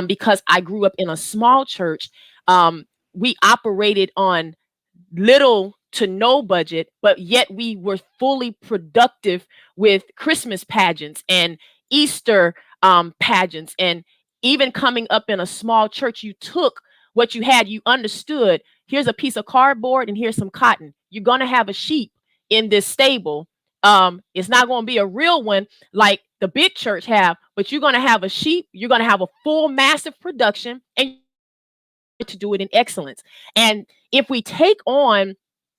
because I grew up in a small church, we operated on little to no budget, but yet we were fully productive with Christmas pageants and Easter pageants. And even coming up in a small church, you took what you had, you understood, here's a piece of cardboard and here's some cotton. You're going to have a sheep in this stable. It's not going to be a real one like the big church have, but you're going to have a sheep. You're going to have a full massive production, and to do it in excellence. And if we take on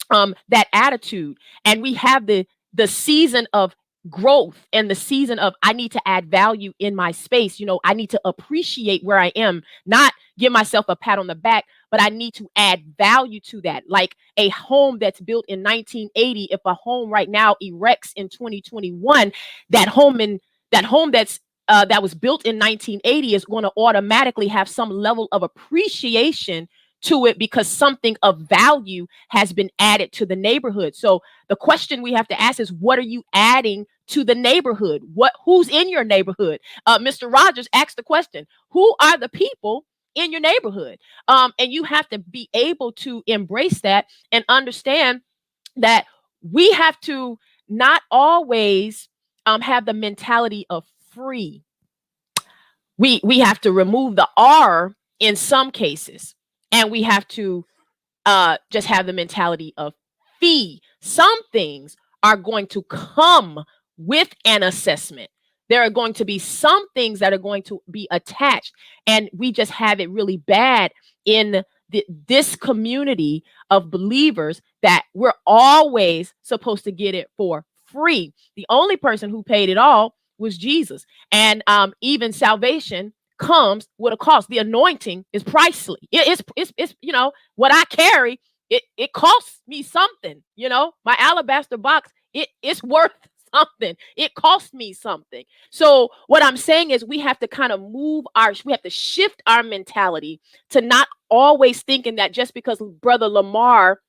that attitude, and we have the season of growth and the season of I need to add value in my space. I need to appreciate where I am, not give myself a pat on the back, but I need to add value to that. Like a home that's built in 1980, if a home right now erects in 2021, that home that's that was built in 1980 is going to automatically have some level of appreciation to it because something of value has been added to the neighborhood. So the question we have to ask is, what are you adding to the neighborhood? Who's in your neighborhood? Mr. Rogers asked the question, who are the people in your neighborhood? And you have to be able to embrace that and understand that we have to not always have the mentality of free. We have to remove the R in some cases, and we have to just have the mentality of fee. Some things are going to come with an assessment. There are going to be some things that are going to be attached, and we just have it really bad in this community of believers that we're always supposed to get it for free. The only person who paid it all was Jesus. And even salvation comes with a cost. The anointing is pricey. It's what I carry, it costs me something. My alabaster box, it's worth something. It cost me something. So what I'm saying is we have to kind of we have to shift our mentality to not always thinking that just because Brother Lamar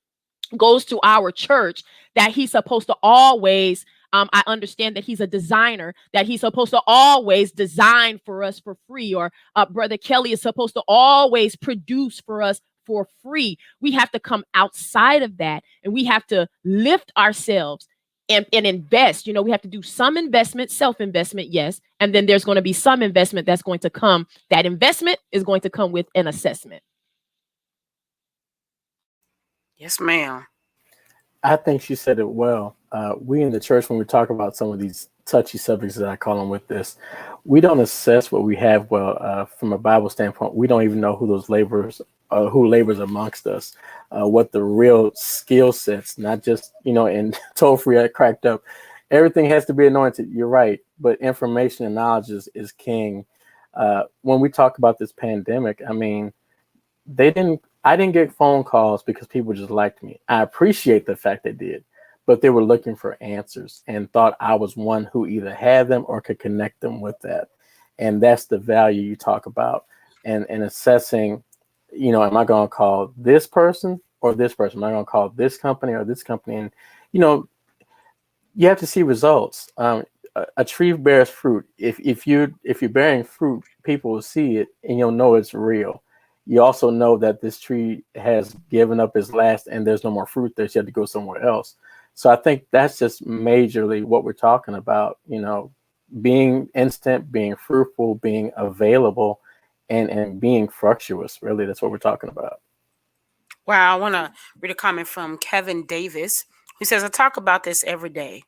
goes to our church that he's supposed to always I understand that he's a designer, that he's supposed to always design for us for free, or Brother Kelly is supposed to always produce for us for free. We have to come outside of that, and we have to lift ourselves and invest. We have to do some investment, self-investment, yes, and then there's going to be some investment that's going to come. That investment is going to come with an assessment. Yes, ma'am. I think she said it well. We in the church, when we talk about some of these touchy subjects that I call them with this, we don't assess what we have well. From a Bible standpoint, we don't even know who those laborers, who labors amongst us, what the real skill sets, not just, and toll free I cracked up. Everything has to be anointed. You're right. But information and knowledge is king. When we talk about this pandemic, I mean, I didn't get phone calls because people just liked me. I appreciate the fact they did, but they were looking for answers and thought I was one who either had them or could connect them with that. And that's the value you talk about. And assessing, am I going to call this person or this person? Am I going to call this company or this company? And, you have to see results. A tree bears fruit. If you're bearing fruit, people will see it and you'll know it's real. You also know that this tree has given up its last and there's no more fruit there. So you have to go somewhere else. So I think that's just majorly what we're talking about, being instant, being fruitful, being available, and being fructuous. Really, that's what we're talking about. Wow, I want to read a comment from Kevin Davis, who says, I talk about this every day.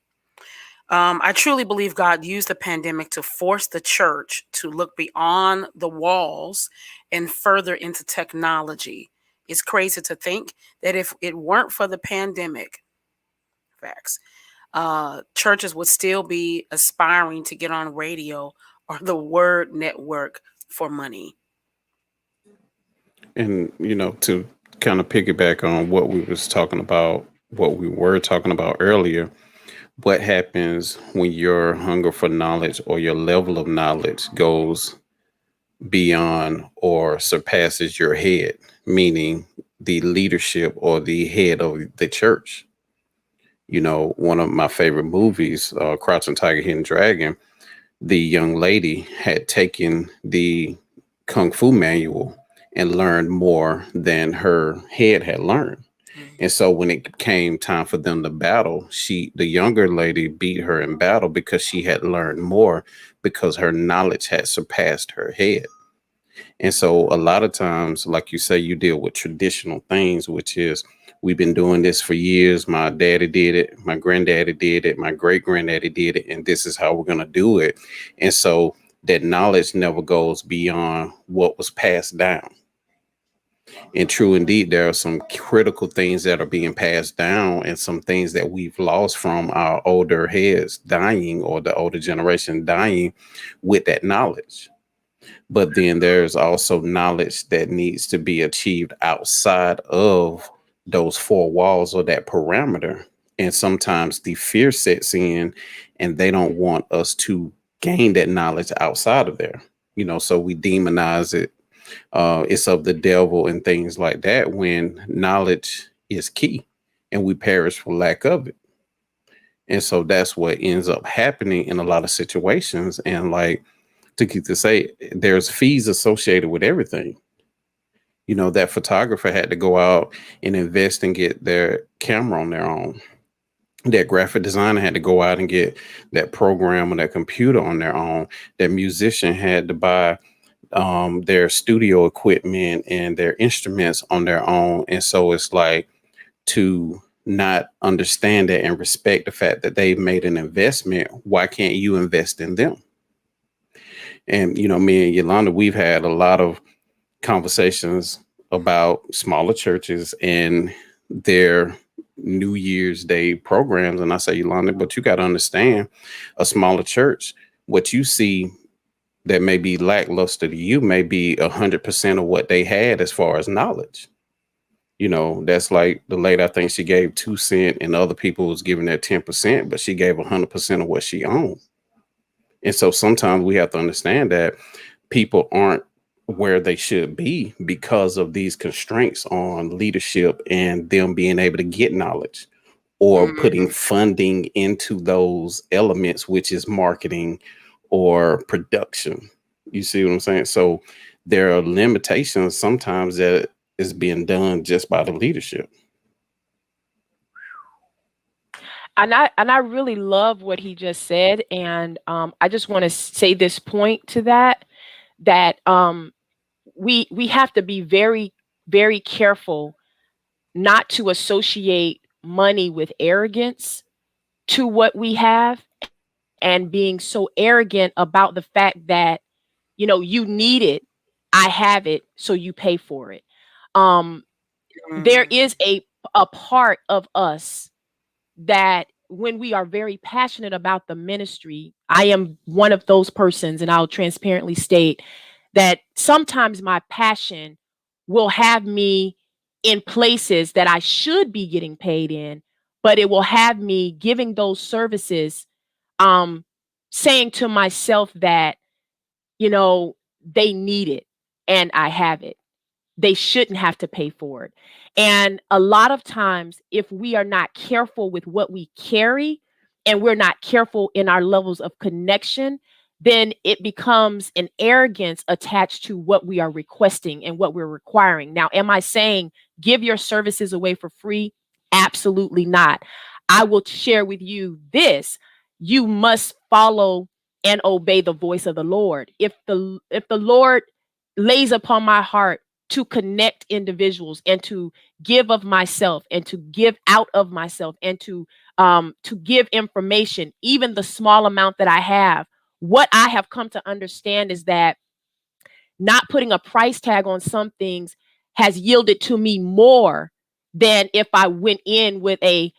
I truly believe God used the pandemic to force the church to look beyond the walls and further into technology. It's crazy to think that if it weren't for the pandemic, facts, churches would still be aspiring to get on radio or the Word Network for money. And, to kind of piggyback on what we were talking about earlier, what happens when your hunger for knowledge or your level of knowledge goes beyond or surpasses your head, meaning the leadership or the head of the church? One of my favorite movies, Crouching Tiger, Hidden Dragon, the young lady had taken the Kung Fu manual and learned more than her head had learned. And so when it came time for them to battle, the younger lady beat her in battle because she had learned more, because her knowledge had surpassed her head. And so a lot of times, like you say, you deal with traditional things, which is, we've been doing this for years. My daddy did it. My granddaddy did it. My great granddaddy did it. And this is how we're going to do it. And so that knowledge never goes beyond what was passed down. And true indeed, there are some critical things that are being passed down and some things that we've lost from our older heads dying, or the older generation dying with that knowledge. But then there's also knowledge that needs to be achieved outside of those four walls or that parameter. And sometimes the fear sets in and they don't want us to gain that knowledge outside of there. So we demonize it. It's of the devil and things like that, when knowledge is key and we perish for lack of it. And so that's what ends up happening in a lot of situations. And like to say, there's fees associated with everything. That photographer had to go out and invest and get their camera on their own. That graphic designer had to go out and get that program or that computer on their own. That musician had to buy their studio equipment and their instruments on their own. And so it's like, to not understand that and respect the fact that they've made an investment, why can't you invest in them? And, me and Yolanda, we've had a lot of conversations about smaller churches and their New Year's Day programs. And I say, Yolanda, but you got to understand, a smaller church, what you see that may be lackluster to you may be 100% of what they had as far as knowledge. That's like the lady, I think she gave 2 cents and other people was giving that 10%, but she gave 100% of what she owned. And so sometimes we have to understand that people aren't where they should be because of these constraints on leadership and them being able to get knowledge, or putting funding into those elements, which is marketing or production. You see what I'm saying? So there are limitations sometimes that is being done just by the leadership. And I really love what he just said. And I just want to say this point to that we have to be very, very careful not to associate money with arrogance to what we have, and being so arrogant about the fact that, you need it, I have it, so you pay for it. There is a part of us that, when we are very passionate about the ministry, I am one of those persons, and I'll transparently state that sometimes my passion will have me in places that I should be getting paid in, but it will have me giving those services, saying to myself that, they need it and I have it. They shouldn't have to pay for it. And a lot of times, if we are not careful with what we carry, and we're not careful in our levels of connection, then it becomes an arrogance attached to what we are requesting and what we're requiring. Now, am I saying give your services away for free? Absolutely not. I will share with you this. You must follow and obey the voice of the Lord. If the Lord lays upon my heart to connect individuals and to give of myself and to give out of myself and to give information, even the small amount that I have, what I have come to understand is that not putting a price tag on some things has yielded to me more than if I went in with a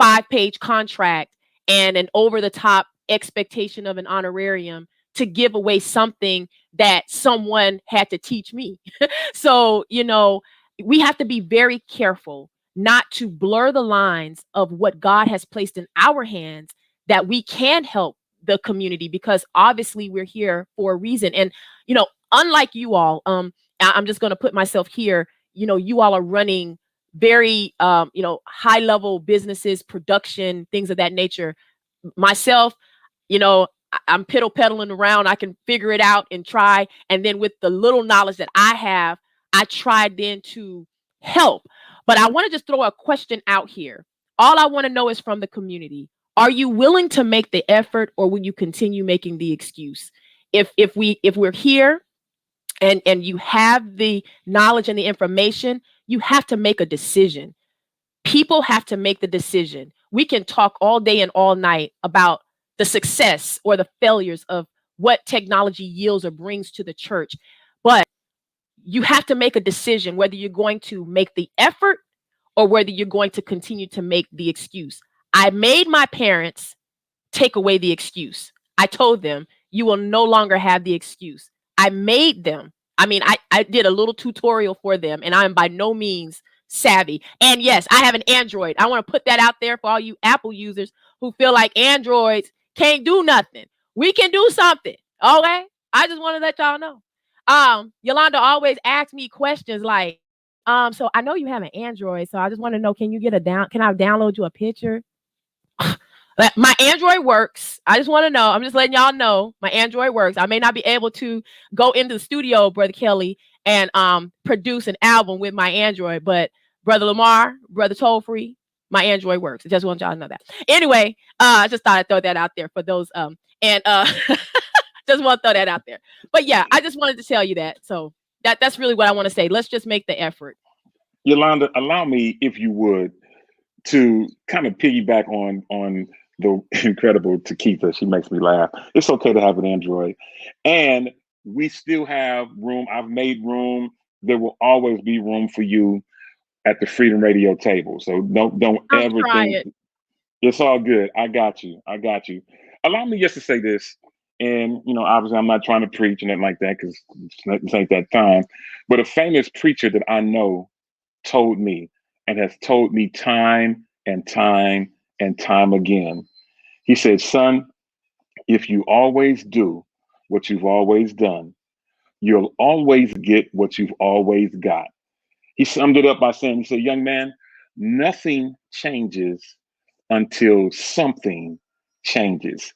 5-page contract and an over-the-top expectation of an honorarium to give away something that someone had to teach me. So, we have to be very careful not to blur the lines of what God has placed in our hands, that we can help the community, because obviously we're here for a reason. And, unlike you all, I'm just going to put myself here, you all are running very, high level businesses, production, things of that nature. Myself, I'm piddle peddling around. I can figure it out and try. And then with the little knowledge that I have, I tried then to help. But I want to just throw a question out here. All I want to know is from the community. Are you willing to make the effort, or will you continue making the excuse? If we're here and you have the knowledge and the information, you have to make a decision. People have to make the decision. We can talk all day and all night about the success or the failures of what technology yields or brings to the church, but you have to make a decision whether you're going to make the effort or whether you're going to continue to make the excuse. I made my parents take away the excuse. I told them, you will no longer have the excuse. I made them. I mean, I did a little tutorial for them, and I am by no means savvy. And yes, I have an Android. I want to put that out there for all you Apple users who feel like Androids can't do nothing. We can do something. Okay? I just want to let y'all know. Yolanda always asks me questions like, so I know you have an Android, so I just want to know, can I download you a picture? My Android works. I just want to know. I'm just letting y'all know my Android works. I may not be able to go into the studio, Brother Kelly, and produce an album with my Android, but Brother Lamar, Brother Toll Free, my Android works. I just want y'all to know that. Anyway, I just thought I'd throw that out there for those and just want to throw that out there. But yeah, I just wanted to tell you that. So that's really what I want to say. Let's just make the effort. Yolanda, allow me, if you would, to kind of piggyback on the incredible Takitha. She makes me laugh. It's okay to have an Android. And we still have room. I've made room. There will always be room for you at the Freedom Radio table. So don't ever think it's all good. I got you. Allow me just to say this. And, obviously I'm not trying to preach and anything like that because this ain't that time. But a famous preacher that I know told me and has told me time and time and time again. He said, son, if you always do what you've always done, you'll always get what you've always got. He summed it up by saying, he said, young man, nothing changes until something changes.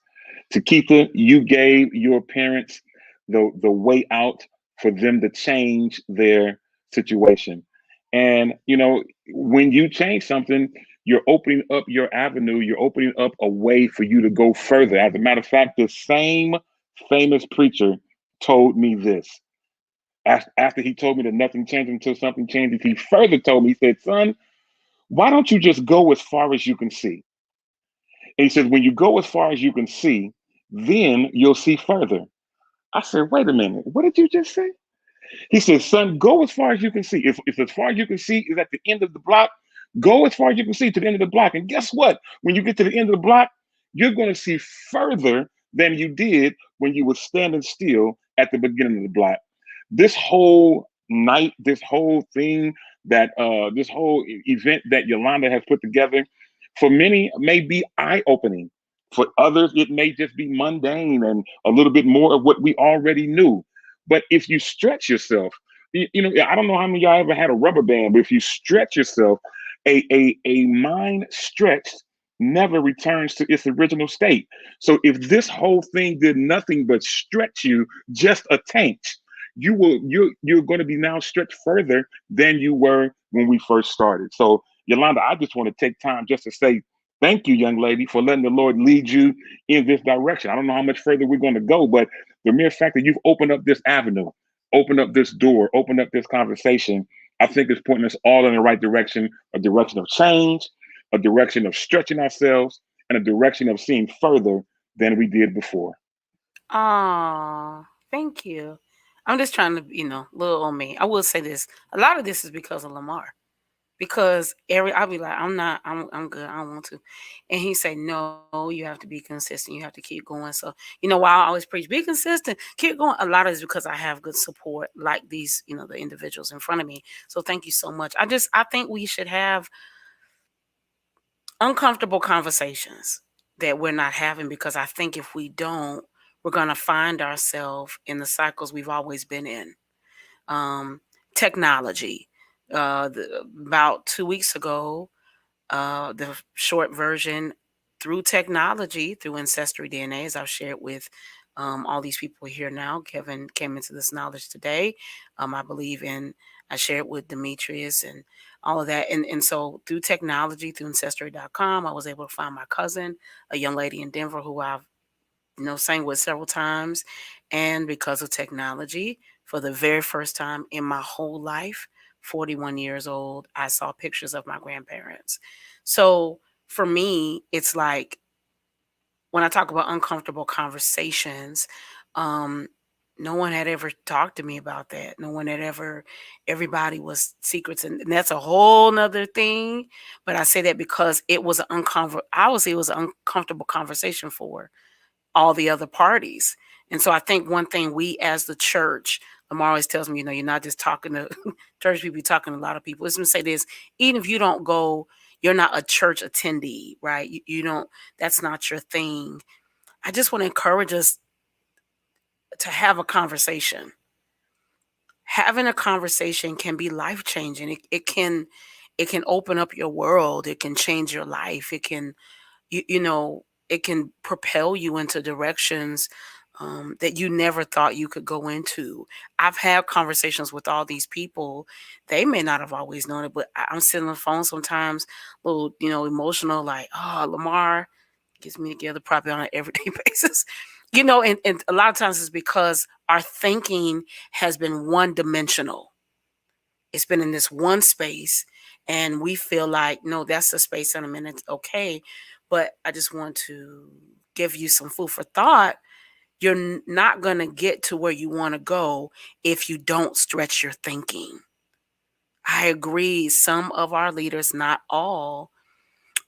Takitha, you gave your parents the way out for them to change their situation. And, when you change something, you're opening up your avenue, you're opening up a way for you to go further. As a matter of fact, the same famous preacher told me this. After he told me that nothing changes until something changes, he further told me, he said, son, why don't you just go as far as you can see? And he says, when you go as far as you can see, then you'll see further. I said, wait a minute, what did you just say? He said, son, go as far as you can see. If as far as you can see is at the end of the block, go as far as you can see to the end of the block. And guess what? When you get to the end of the block, you're going to see further than you did when you were standing still at the beginning of the block. This whole night, this whole thing that this whole event that Yolanda has put together, for many may be eye-opening. For others, it may just be mundane and a little bit more of what we already knew. But if you stretch yourself, I don't know how many of y'all ever had a rubber band, but if you stretch yourself, a mind stretched never returns to its original state. So if this whole thing did nothing but stretch you just a tank, you're going to be now stretched further than you were when we first started. So Yolanda, I just want to take time just to say thank you, young lady, for letting the Lord lead you in this direction. I don't know how much further we're going to go, but the mere fact that you've opened up this avenue, opened up this door, opened up this conversation, I think is pointing us all in the right direction, a direction of change, a direction of stretching ourselves, and a direction of seeing further than we did before. Oh, thank you. I'm just trying to, little on me. I will say this. A lot of this is because of Lamar. Because I'll be like, I'm good. I don't want to. And he say, no, you have to be consistent. You have to keep going. So, why I always preach, be consistent, keep going. A lot of it is because I have good support like these, the individuals in front of me. So thank you so much. I think we should have uncomfortable conversations that we're not having, because I think if we don't, we're going to find ourselves in the cycles we've always been in. Technology. About 2 weeks ago, the short version, through technology, through Ancestry DNA, as I've shared with all these people here now. Kevin came into this knowledge today. I shared with Demetrius and all of that. And so through technology, through Ancestry.com, I was able to find my cousin, a young lady in Denver who I've sang with several times. And because of technology, for the very first time in my whole life, 41 years old, I saw pictures of my grandparents. So for me, it's like when I talk about uncomfortable conversations, no one had ever talked to me about that. No one had ever, everybody was secrets. And that's a whole nother thing. But I say that because it was obviously it was an uncomfortable conversation for all the other parties. And so I think one thing we as the church, Lamar always tells me, you're not just talking to church people, you're talking to a lot of people. Let's just say this, even if you don't go, you're not a church attendee, right? You don't, that's not your thing. I just want to encourage us to have a conversation. Having a conversation can be life-changing. It can open up your world. It can change your life. It can, it can propel you into directions that you never thought you could go into. I've had conversations with all these people. They may not have always known it, but I'm sitting on the phone sometimes, a little, emotional, like, oh, Lamar gets me together probably on an everyday basis. And a lot of times it's because our thinking has been one-dimensional. It's been in this one space, and we feel like, no, that's the space I'm in. It's okay. But I just want to give you some food for thought. You're not going to get to where you want to go if you don't stretch your thinking. I agree. Some of our leaders, not all,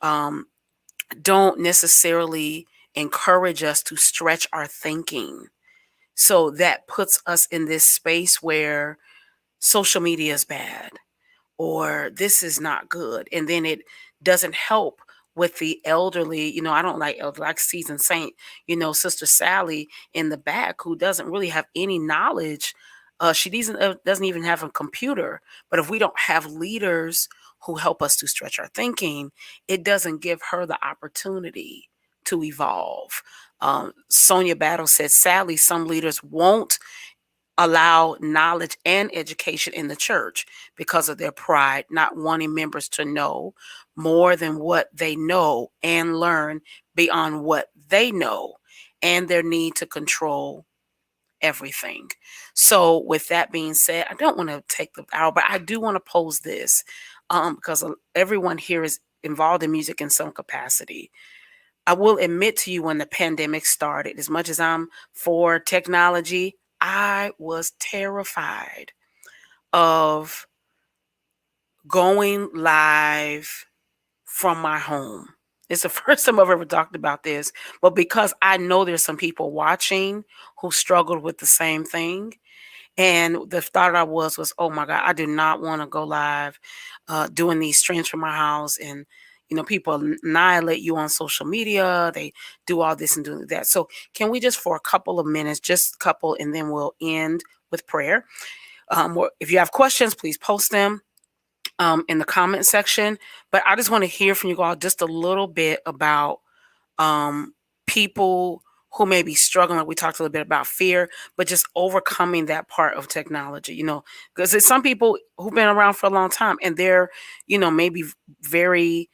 don't necessarily encourage us to stretch our thinking. So that puts us in this space where social media is bad or this is not good. And then it doesn't help with the elderly. I don't like elderly, like seasoned saint, Sister Sally in the back, who doesn't really have any knowledge. She doesn't even have a computer. But if we don't have leaders who help us to stretch our thinking, it doesn't give her the opportunity to evolve. Sonia Battle said, sadly, some leaders won't allow knowledge and education in the church because of their pride, not wanting members to know more than what they know and learn beyond what they know, and their need to control everything. So with that being said, I don't want to take the hour, but I do want to pose this because everyone here is involved in music in some capacity. I will admit to you, when the pandemic started, as much as I'm for technology, I was terrified of going live from my home. It's the first time I've ever talked about this, but because I know there's some people watching who struggled with the same thing. And the thought I was, oh my God, I do not want to go live doing these streams from my house. And, people annihilate you on social media. They do all this and do that. So can we just, for a couple of minutes, just a couple, and then we'll end with prayer. If you have questions, please post them in the comment section. But I just want to hear from you all just a little bit about people who may be struggling. Like we talked a little bit about fear, but just overcoming that part of technology, because there's some people who've been around for a long time and they're, maybe very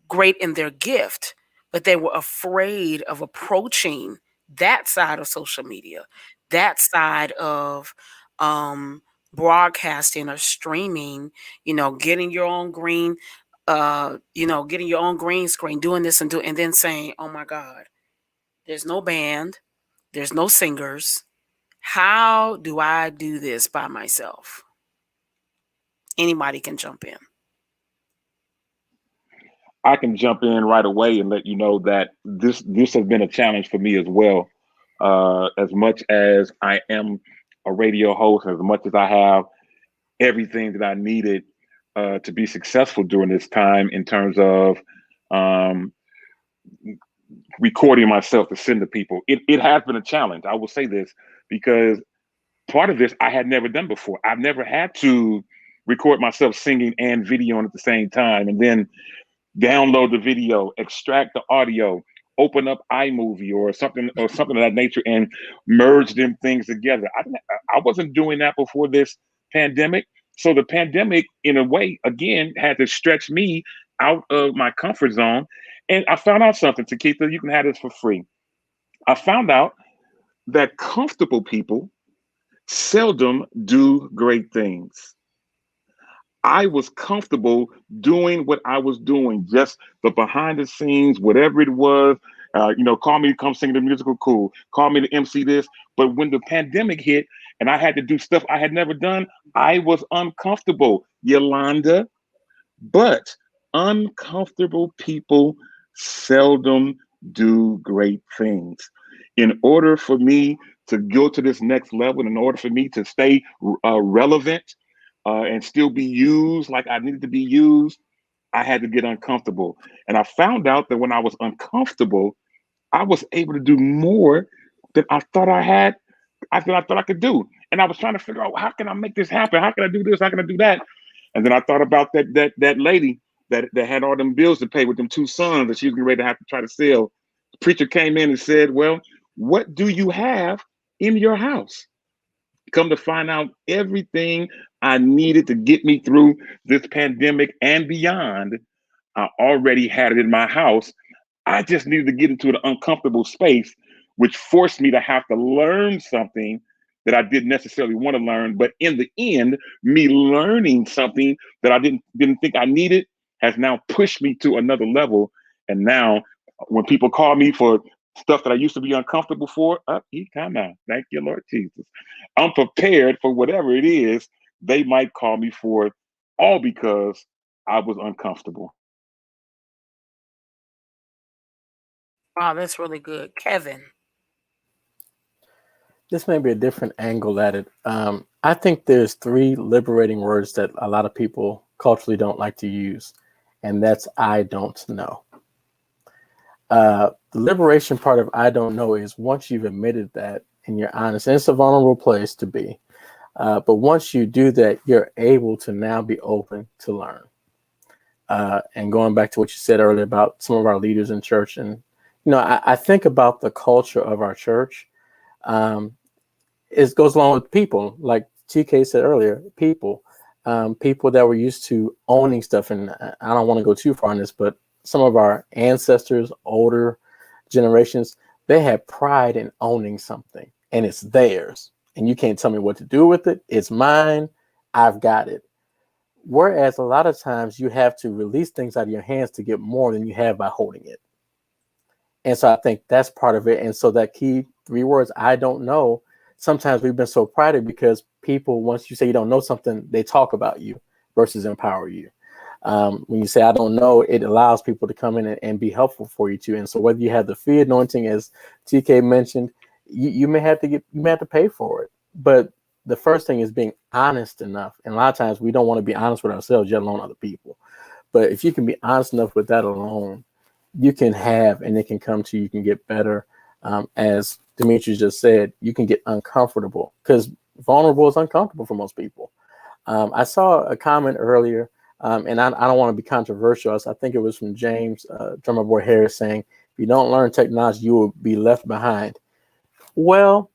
great in their gift, but they were afraid of approaching that side of social media, that side of broadcasting or streaming, getting your own green getting your own green screen, doing this and then saying, oh my God, there's no band, there's no singers. How do I do this by myself? Anybody can jump in. I can jump in right away and let you know that this has been a challenge for me as well. As much as I am a radio host, as much as I have everything that I needed to be successful during this time in terms of recording myself to send to people, it has been a challenge. I will say this because part of this I had never done before. I've never had to record myself singing and videoing at the same time, and then download the video, extract the audio, open up iMovie or something of that nature, and merge them things together. I wasn't doing that before this pandemic. So the pandemic, in a way, again, had to stretch me out of my comfort zone. And I found out something, Takitha, you can have this for free. I found out that comfortable people seldom do great things. I was comfortable doing what I was doing, just the behind the scenes, whatever it was, Call me to come sing the musical, cool. Call me to MC this. But when the pandemic hit and I had to do stuff I had never done, I was uncomfortable, Yolanda. But uncomfortable people seldom do great things. In order for me to go to this next level, in order for me to stay relevant and still be used like I needed to be used, I had to get uncomfortable. And I found out that when I was uncomfortable, I was able to do more than I thought I had, I thought I could do. And I was trying to figure out, how can I make this happen? How can I do this? How can I do that? And then I thought about that lady that had all them bills to pay with them 2 sons that she was getting ready to have to try to sell. The preacher came in and said, well, what do you have in your house? Come to find out, everything I needed to get me through this pandemic and beyond, I already had it in my house. I just needed to get into an uncomfortable space, which forced me to have to learn something that I didn't necessarily want to learn. But in the end, me learning something that I didn't think I needed has now pushed me to another level. And now when people call me for stuff that I used to be uncomfortable for, come out. Thank you, Lord Jesus. I'm prepared for whatever it is they might call me for, all because I was uncomfortable. Wow, that's really good. Kevin. This may be a different angle at it. I think there's 3 liberating words that a lot of people culturally don't like to use, and that's I don't know. The liberation part of I don't know is once you've admitted that and you're honest, and it's a vulnerable place to be. But once you do that, you're able to now be open to learn. And going back to what you said earlier about some of our leaders in church, and I think about the culture of our church. It goes along with people, like TK said earlier, people that were used to owning stuff. And I don't want to go too far on this, but some of our ancestors, older generations, they had pride in owning something, and it's theirs. And you can't tell me what to do with it. It's mine. I've got it. Whereas a lot of times you have to release things out of your hands to get more than you have by holding it. And so I think that's part of it. And so that key 3 words, I don't know. Sometimes we've been so prided because people, once you say you don't know something, they talk about you versus empower you. When you say I don't know, it allows people to come in and be helpful for you too. And so whether you have the fee anointing, as TK mentioned, you may have to pay for it. But the first thing is being honest enough. And a lot of times we don't want to be honest with ourselves, let alone other people. But if you can be honest enough with that alone, you can have, and it can come to you, can get better. As Demetrius just said, you can get uncomfortable because vulnerable is uncomfortable for most people. I saw a comment earlier, and I don't want to be controversial. I think it was from James, Drummer Boy Harris, saying, if you don't learn technology, you will be left behind. Well,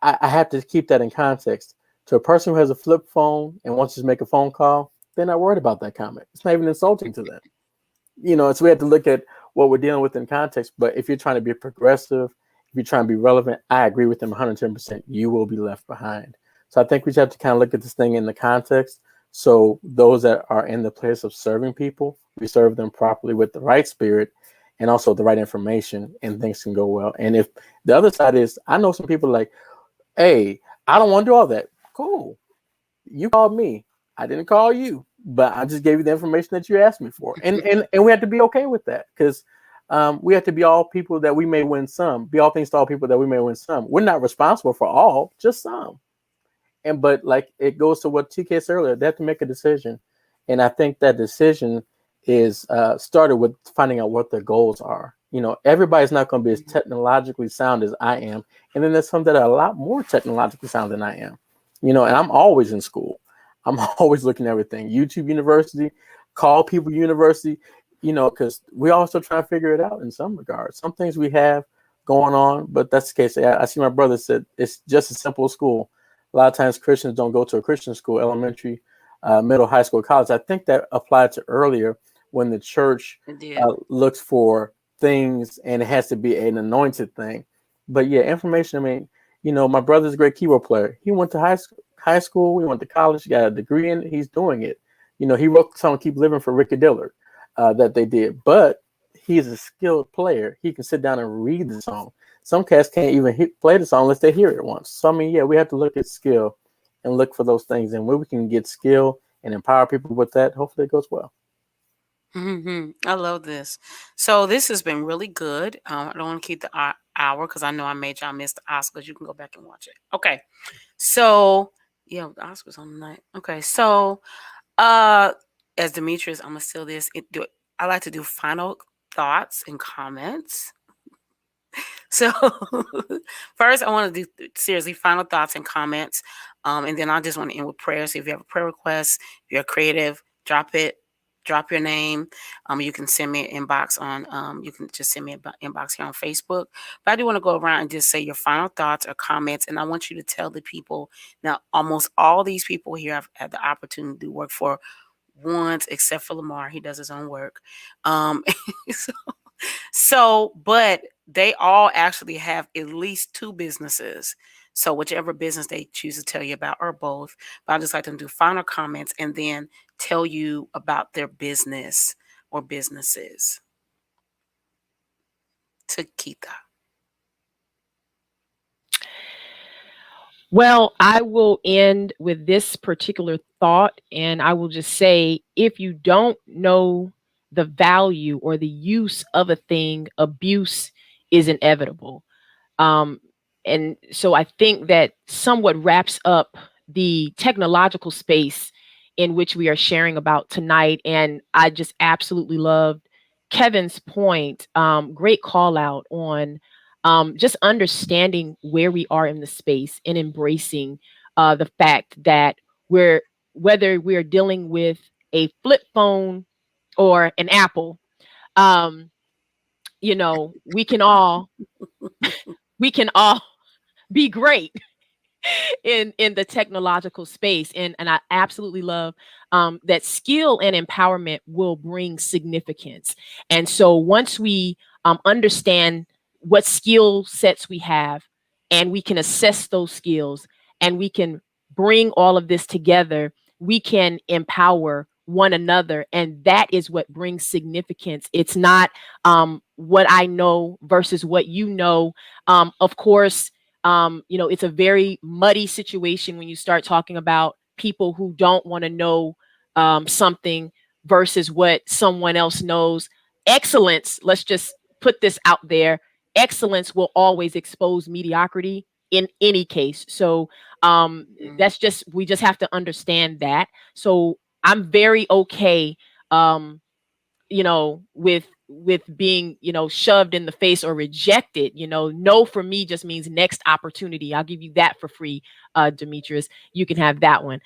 I have to keep that in context. To a person who has a flip phone and wants to make a phone call, they're not worried about that comment. It's not even insulting to them. So we have to look at what we're dealing with in context. But if you're trying to be progressive, if you're trying to be relevant, I agree with them 110%. You will be left behind. So I think we just have to kind of look at this thing in the context. So those that are in the place of serving people, we serve them properly with the right spirit and also the right information, and things can go well. And if the other side is, I know some people like, hey, I don't want to do all that. Cool. You called me. I didn't call you, but I just gave you the information that you asked me for. And we have to be okay with that, because we have to be all people that we may win some, be all things to all people that we may win some. We're not responsible for all, just some. But like it goes to what TK said earlier, they have to make a decision. And I think that decision is started with finding out what their goals are. Everybody's not going to be as technologically sound as I am. And then there's some that are a lot more technologically sound than I am. And I'm always in school. I'm always looking at everything. YouTube University, Call People University, because we also try to figure it out in some regards. Some things we have going on, but that's the case. I see my brother said it's just a simple school. A lot of times Christians don't go to a Christian school, elementary, middle, high school, college. I think that applied to earlier when the church looks for things and it has to be an anointed thing. But yeah, information, my brother's a great keyboard player. He went to high school, he went to college, he got a degree in it, he's doing it. He wrote the song Keep Living for Ricky Dillard that they did, but he's a skilled player. He can sit down and read the song. Some cats can't even play the song unless they hear it once. So, I mean, yeah, we have to look at skill and look for those things. And where we can get skill and empower people with that, hopefully it goes well. I love this. So this has been really good. I don't want to keep the hour because I know I made y'all miss the Oscars. You can go back and watch it. Okay. So, yeah, the Oscars on the night. Okay. So, as Demetrius, I'm going to steal this. I like to do final thoughts and comments. So first, I want to do seriously final thoughts and comments. And then I just want to end with prayer. So if you have a prayer request, if you're creative, drop your name. You can send me an inbox on, you can just send me an inbox here on Facebook. But I do want to go around and just say your final thoughts or comments. And I want you to tell the people, now almost all these people here have had the opportunity to work for once, except for Lamar. He does his own work. But they all actually have at least 2 businesses. So whichever business they choose to tell you about, or both. But I just like them to do final comments and then tell you about their business or businesses. Takita. Well, I will end with this particular thought, and I will just say, if you don't know the value or the use of a thing, abuse is inevitable. And so I think that somewhat wraps up the technological space in which we are sharing about tonight. And I just absolutely loved Kevin's point. Great call out on just understanding where we are in the space and embracing the fact that whether we're dealing with a flip phone or an Apple, we can all be great in the technological space, and I absolutely love that skill and empowerment will bring significance. And so once we understand what skill sets we have, and we can assess those skills, and we can bring all of this together, we can empower one another, and that is what brings significance. It's not what I know versus what you know. Of course, it's a very muddy situation when you start talking about people who don't want to know something versus what someone else knows. Excellence, let's just put this out there. Excellence will always expose mediocrity in any case. So we just have to understand that. So I'm very okay, with being, shoved in the face or rejected. No for me just means next opportunity. I'll give you that for free, Demetrius. You can have that one.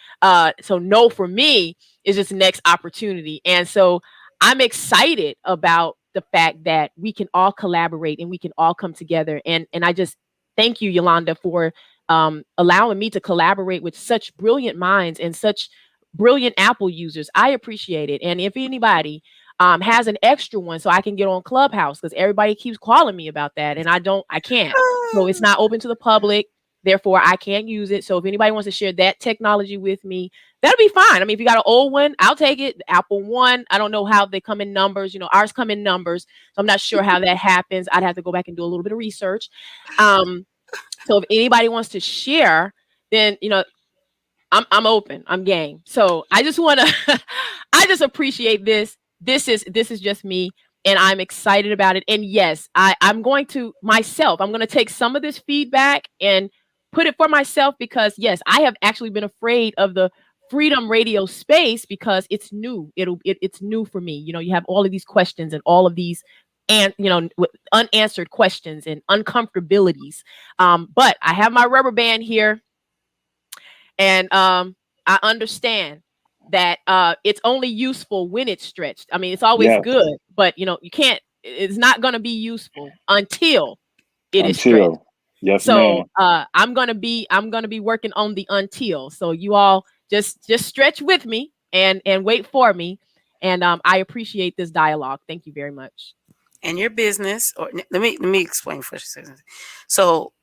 So no for me is just next opportunity. And so I'm excited about the fact that we can all collaborate and we can all come together. And I just thank you, Yolanda, for allowing me to collaborate with such brilliant minds and such brilliant Apple users. I appreciate it. And if anybody has an extra one so I can get on Clubhouse, because everybody keeps calling me about that, and I can't. So it's not open to the public. Therefore, I can't use it. So if anybody wants to share that technology with me, that'll be fine. I mean, if you got an old one, I'll take it. The Apple One, I don't know how they come in numbers. Ours come in numbers. So I'm not sure how that happens. I'd have to go back and do a little bit of research. So if anybody wants to share, then, I'm open. I'm game. So I just want to, I just appreciate this. This is just me, and I'm excited about it. And yes, I'm going to take some of this feedback and put it for myself, because yes, I have actually been afraid of the Freedom Radio space because it's new. It's new for me. You have all of these questions and all of these, and unanswered questions and uncomfortabilities. But I have my rubber band here, and I understand that it's only useful when it's stretched. I mean, it's always good, but it's not going to be useful until it is stretched. Yes, so I'm gonna be working on the until. So you all just stretch with me and wait for me. And I appreciate this dialogue. Thank you very much. And your business, or let me explain first. So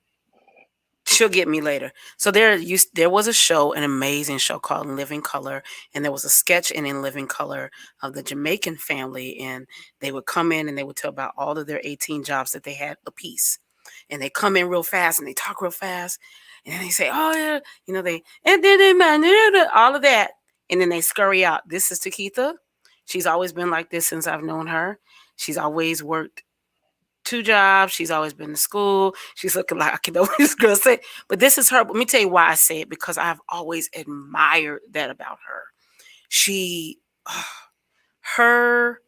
she'll get me later. So there was a show, an amazing show called Living Color, and there was a sketch in Living Color of the Jamaican family, and they would come in and they would tell about all of their 18 jobs that they had a piece, and they come in real fast and they talk real fast, and then they say, "Oh yeah," they and then all of that, and then they scurry out. This is Takitha. She's always been like this since I've known her. She's always worked 2 jobs. She's always been to school. She's looking like, I can know this girl say, but this is her. But let me tell you why I say it, because I've always admired that about her. Her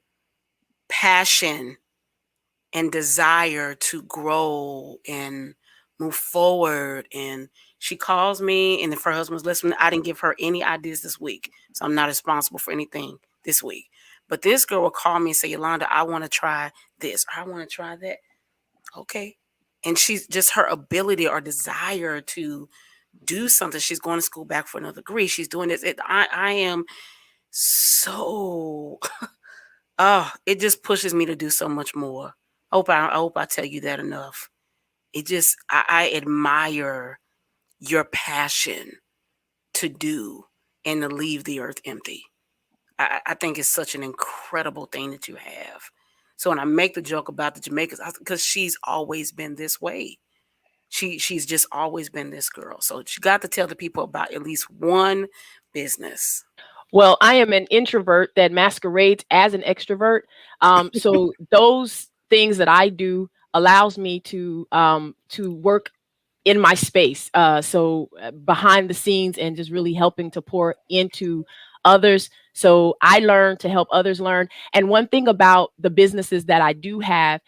passion and desire to grow and move forward. And she calls me, and if her husband's listening, I didn't give her any ideas this week, so I'm not responsible for anything this week. But this girl will call me and say, Yolanda, I want to try this, or I want to try that. Okay. And she's just, her ability or desire to do something. She's going to school back for another degree. She's doing this. I am so, it just pushes me to do so much more. I hope I tell you that enough. It just, I admire your passion to do and to leave the earth empty. I think it's such an incredible thing that you have. So when I make the joke about the Jamaicans, because she's always been this way. She's just always been this girl. So she got to tell the people about at least one business. Well, I am an introvert that masquerades as an extrovert. So those things that I do allows me to work in my space. So behind the scenes and just really helping to pour into others. So I learn to help others learn. And one thing about the businesses that I do have,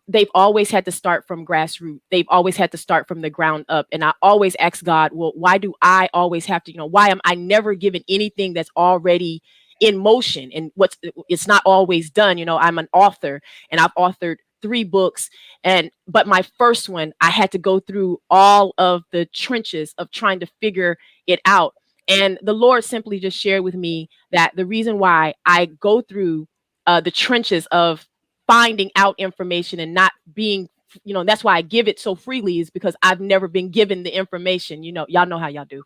they've always had to start from grassroots. They've always had to start from the ground up. And I always ask God, well, why do I always have to, why am I never given anything that's already in motion? And it's not always done. I'm an author, and I've authored 3 books. But my first one, I had to go through all of the trenches of trying to figure it out. And the Lord simply just shared with me that the reason why I go through the trenches of finding out information and not being, that's why I give it so freely, is because I've never been given the information. Y'all know how y'all do.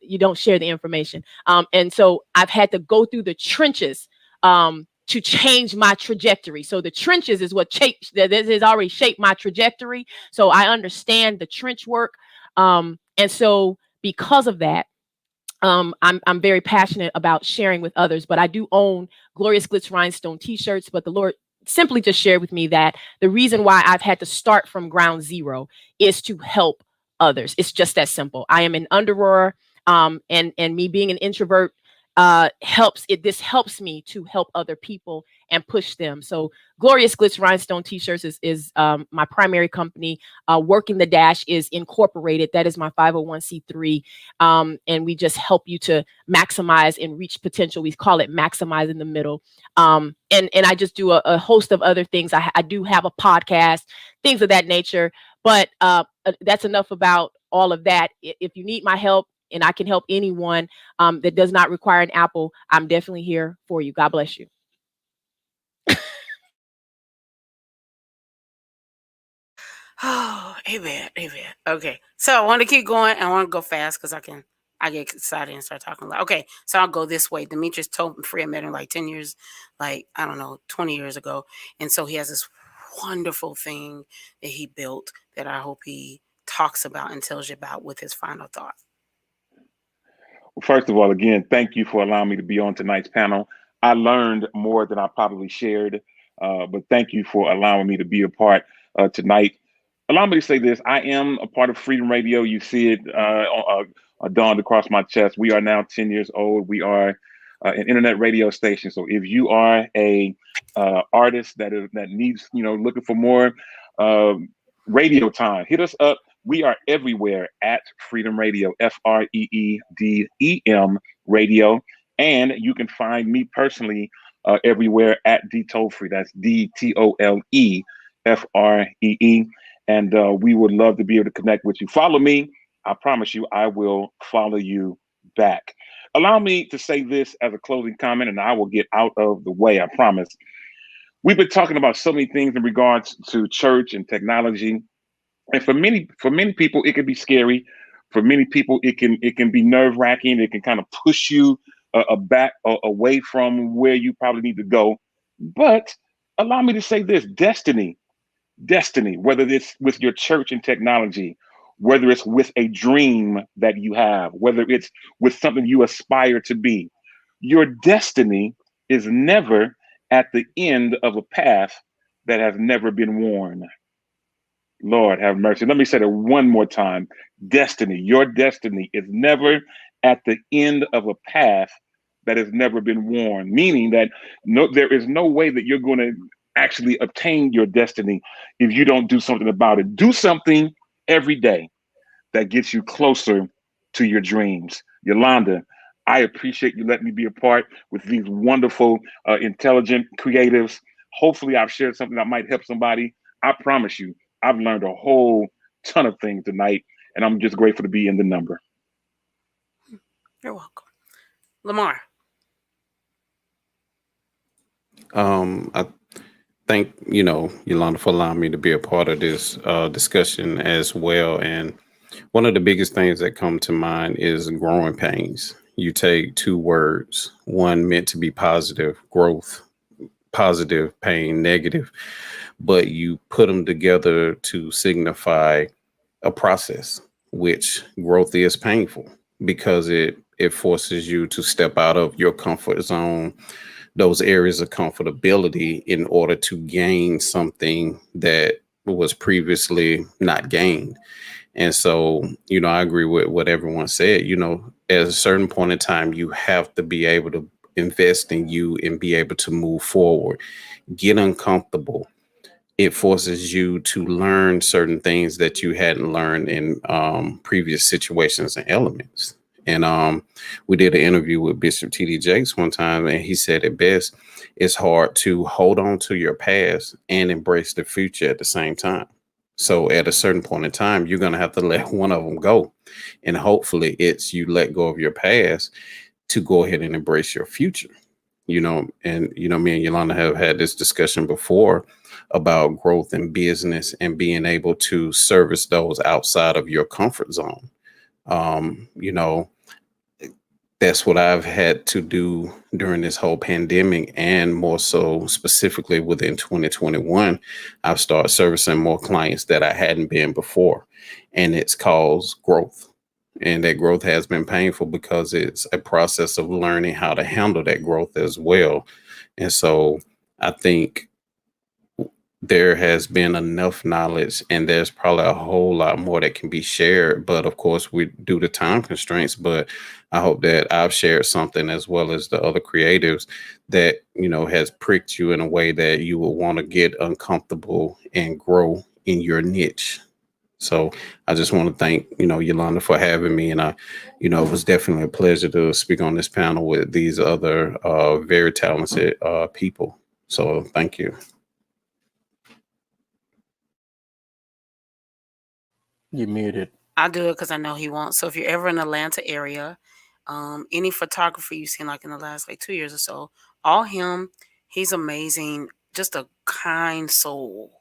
You don't share the information. And so I've had to go through the trenches to change my trajectory. So the trenches is what that has already shaped my trajectory. So I understand the trench work. And so because of that, I'm very passionate about sharing with others, but I do own Glorious Glitz Rhinestone t-shirts. But the Lord simply just shared with me that the reason why I've had to start from ground zero is to help others. It's just that simple. I am an underwear, and me being an introvert this helps me to help other people and push them. So Glorious Glitz Rhinestone t-shirts is my primary company. Working the Dash is incorporated. That is my 501c3. And we just help you to maximize and reach potential. We call it Maximize in the Middle. And I just do a host of other things. I do have a podcast, things of that nature, but that's enough about all of that. If you need my help, and I can help anyone that does not require an apple, I'm definitely here for you. God bless you. Oh, amen. Okay, so I want to keep going. I want to go fast because I get excited and start talking. Okay, so I'll go this way. Demetrius told me, I met him like 10 years, 20 years ago. And so he has this wonderful thing that he built that I hope he talks about and tells you about with his final thought. Well, first of all, again, thank you for allowing me to be on tonight's panel. I learned more than I probably shared, but thank you for allowing me to be a part tonight. Allow me to say this. I am a part of Freedom Radio. You see it dawned across my chest. We are now 10 years old. We are an internet radio station. So if you are a artist that needs, looking for more radio time, hit us up. We are everywhere at Freedom Radio, FREEDEM Radio. And you can find me personally everywhere at D Tollfree. That's DTOLEFREE. And we would love to be able to connect with you. Follow me. I promise you, I will follow you back. Allow me to say this as a closing comment, and I will get out of the way, I promise. We've been talking about so many things in regards to church and technology. And for many people, it can be scary. For many people, it can be nerve wracking. It can kind of push you back away from where you probably need to go. But allow me to say this: destiny, whether it's with your church and technology, whether it's with a dream that you have, whether it's with something you aspire to be, your destiny is never at the end of a path that has never been worn. Lord have mercy. Let me say that one more time. Destiny, your destiny is never at the end of a path that has never been worn, meaning that there is no way that you're going to actually obtain your destiny if you don't do something about it. Do something every day that gets you closer to your dreams. Yolanda, I appreciate you letting me be a part with these wonderful, intelligent creatives. Hopefully, I've shared something that might help somebody. I promise you, I've learned a whole ton of things tonight, and I'm just grateful to be in the number. You're welcome. Lamar. I thank Yolanda for allowing me to be a part of this discussion as well. And one of the biggest things that come to mind is growing pains. You take two words, one meant to be positive, growth, positive, pain, negative, but you put them together to signify a process, which growth is painful because it forces you to step out of your comfort zone, those areas of comfortability, in order to gain something that was previously not gained. And so, I agree with what everyone said. At a certain point in time, you have to be able to invest in you and be able to move forward, get uncomfortable. It forces you to learn certain things that you hadn't learned in previous situations and elements. And we did an interview with Bishop T.D. Jakes one time, and he said it best: it's hard to hold on to your past and embrace the future at the same time. So at a certain point in time, you're going to have to let one of them go. And hopefully it's you let go of your past to go ahead and embrace your future. And me and Yolanda have had this discussion before about growth in business and being able to service those outside of your comfort zone. That's what I've had to do during this whole pandemic, and more so specifically within 2021, I've started servicing more clients that I hadn't been before, and it's caused growth. And that growth has been painful because it's a process of learning how to handle that growth as well. And so I think there has been enough knowledge, and there's probably a whole lot more that can be shared. But of course, we do the time constraints. But I hope that I've shared something, as well as the other creatives, that has pricked you in a way that you will want to get uncomfortable and grow in your niche. So I just want to thank Yolanda for having me, and it was definitely a pleasure to speak on this panel with these other very talented people. So thank you. You muted. I'll do it because I know he won't. So if you're ever in the Atlanta area, any photographer you've seen like in the last 2 years or so, all him. He's amazing. Just a kind soul.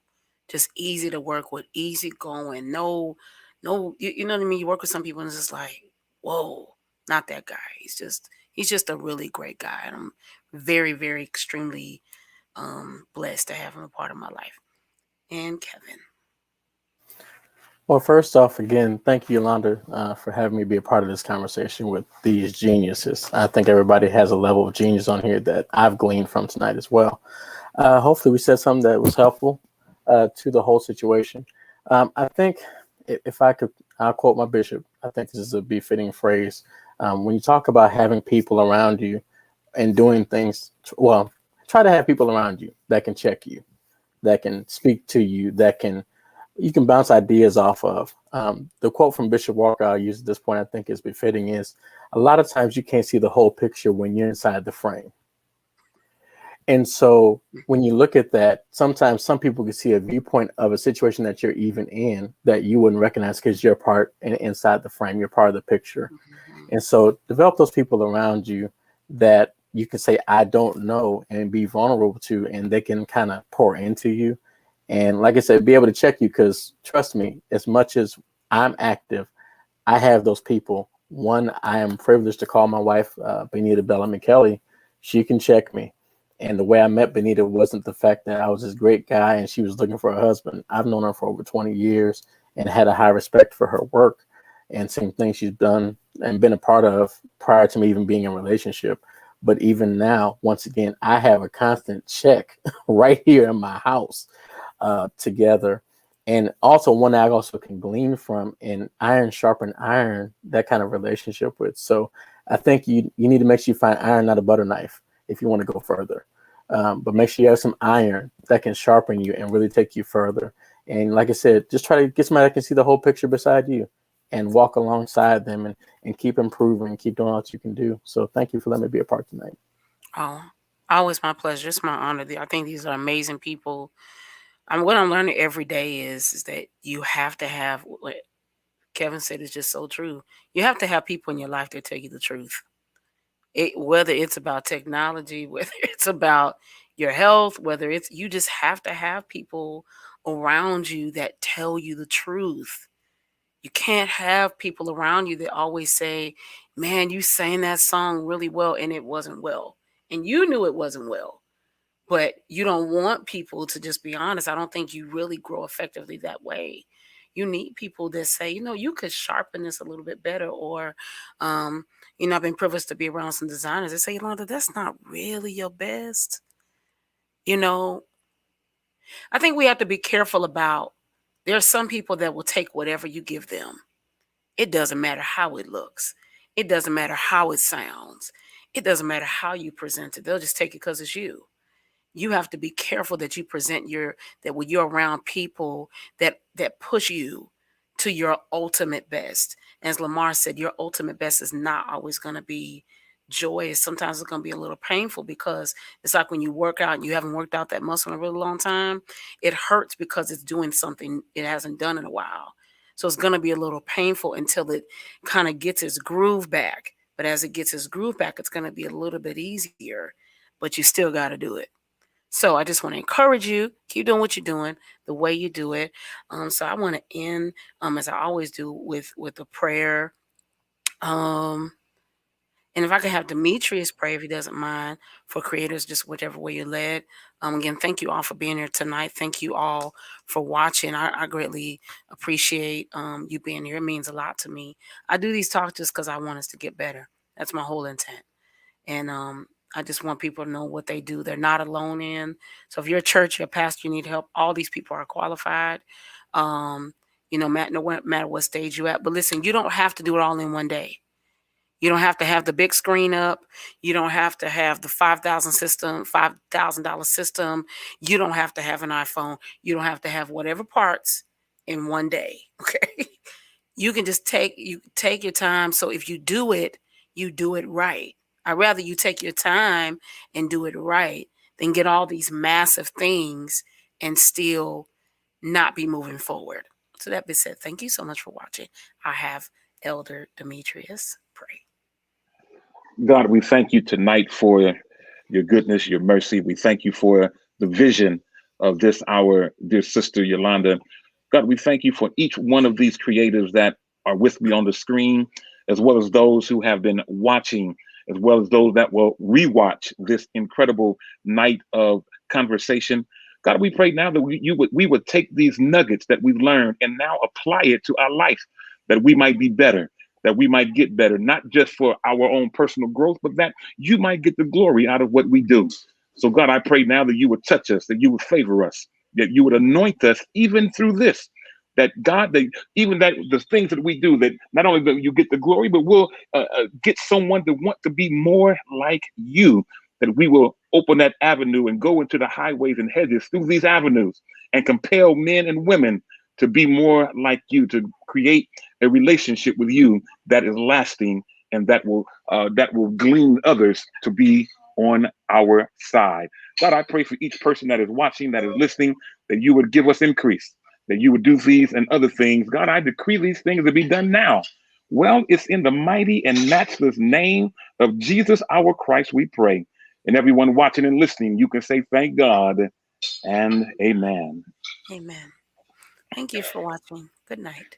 Just easy to work with, easy going. No, you know what I mean? You work with some people and it's just like, whoa, not that guy. He's just a really great guy. And I'm very, very extremely blessed to have him a part of my life. And Kevin. Well, first off, again, thank you, Yolanda, for having me be a part of this conversation with these geniuses. I think everybody has a level of genius on here that I've gleaned from tonight as well. Hopefully we said something that was helpful to the whole situation. I think if I could, I'll quote my bishop. I think this is a befitting phrase. When you talk about having people around you and doing things, well, try to have people around you that can check you, that can speak to you, you can bounce ideas off of. The quote from Bishop Walker I'll use at this point, I think is befitting, is a lot of times you can't see the whole picture when you're inside the frame. And so when you look at that, sometimes some people can see a viewpoint of a situation that you're even in that you wouldn't recognize because you're part inside the frame, you're part of the picture. And so develop those people around you that you can say, I don't know, and be vulnerable to, and they can kind of pour into you. And like I said, be able to check you, because trust me, as much as I'm active, I have those people. One, I am privileged to call my wife, Benita Bellamy Kelly. She can check me. And the way I met Benita wasn't the fact that I was this great guy and she was looking for a husband. I've known her for over 20 years and had a high respect for her work and some things she's done and been a part of prior to me even being in a relationship. But even now, once again, I have a constant check right here in my house together. And also one that I also can glean from, and iron sharpen iron, that kind of relationship with. So I think you need to make sure you find iron, not a butter knife, if you want to go further. But make sure you have some iron that can sharpen you and really take you further. And like I said, just try to get somebody that can see the whole picture beside you and walk alongside them and keep improving and keep doing what you can do. So thank you for letting me be a part tonight. Oh, always my pleasure. It's my honor. I think these are amazing people. What I'm learning every day is that you have to have what Kevin said is just so true. You have to have people in your life that tell you the truth. Whether it's about technology, whether it's about your health, whether it's, you just have to have people around you that tell you the truth. You can't have people around you that always say, man, you sang that song really well and it wasn't well. And you knew it wasn't well. But you don't want people to just be honest. I don't think you really grow effectively that way. You need people that say, you could sharpen this a little bit better. Or, I've been privileged to be around some designers that say, Yolanda, that's not really your best. I think we have to be careful about, there are some people that will take whatever you give them. It doesn't matter how it looks. It doesn't matter how it sounds. It doesn't matter how you present it. They'll just take it because it's you. You have to be careful that you present that when you're around people that push you to your ultimate best. As Lamar said, your ultimate best is not always going to be joyous. Sometimes it's going to be a little painful, because it's like when you work out and you haven't worked out that muscle in a really long time, it hurts because it's doing something it hasn't done in a while. So it's going to be a little painful until it kind of gets its groove back. But as it gets its groove back, it's going to be a little bit easier, but you still got to do it. So I just want to encourage you, keep doing what you're doing, the way you do it. So I want to end, as I always do, with a prayer. And if I could have Demetrius pray, if he doesn't mind, for creators, just whichever way you're led. Again, thank you all for being here tonight. Thank you all for watching. I greatly appreciate you being here. It means a lot to me. I do these talks just because I want us to get better. That's my whole intent. And I just want people to know what they do. They're not alone in. So if you're a church, you're a pastor, you need help, all these people are qualified. No matter what stage you're at. But listen, you don't have to do it all in one day. You don't have to have the big screen up. You don't have to have the $5,000 system. You don't have to have an iPhone. You don't have to have whatever parts in one day. Okay. You can just take your time. So if you do it right. I'd rather you take your time and do it right than get all these massive things and still not be moving forward. So that being said, thank you so much for watching. I have Elder Demetrius pray. God, we thank you tonight for your goodness, your mercy. We thank you for the vision of this, our dear sister Yolanda. God, we thank you for each one of these creatives that are with me on the screen, as well as those who have been watching, as well as those that will rewatch this incredible night of conversation. God, we pray now that we would take these nuggets that we've learned and now apply it to our life, that we might be better, that we might get better, not just for our own personal growth, but that you might get the glory out of what we do. So God, I pray now that you would touch us, that you would favor us, that you would anoint us even through this. That God, that even that the things that we do, that not only that you get the glory, but we'll get someone to want to be more like you, that we will open that avenue and go into the highways and hedges through these avenues and compel men and women to be more like you, to create a relationship with you that is lasting and that will glean others to be on our side. God, I pray for each person that is watching, that is listening, that you would give us increase, that you would do these and other things. God, I decree these things to be done now. Well, it's in the mighty and matchless name of Jesus, our Christ, we pray. And everyone watching and listening, you can say, thank God and amen. Amen. Thank you for watching. Good night.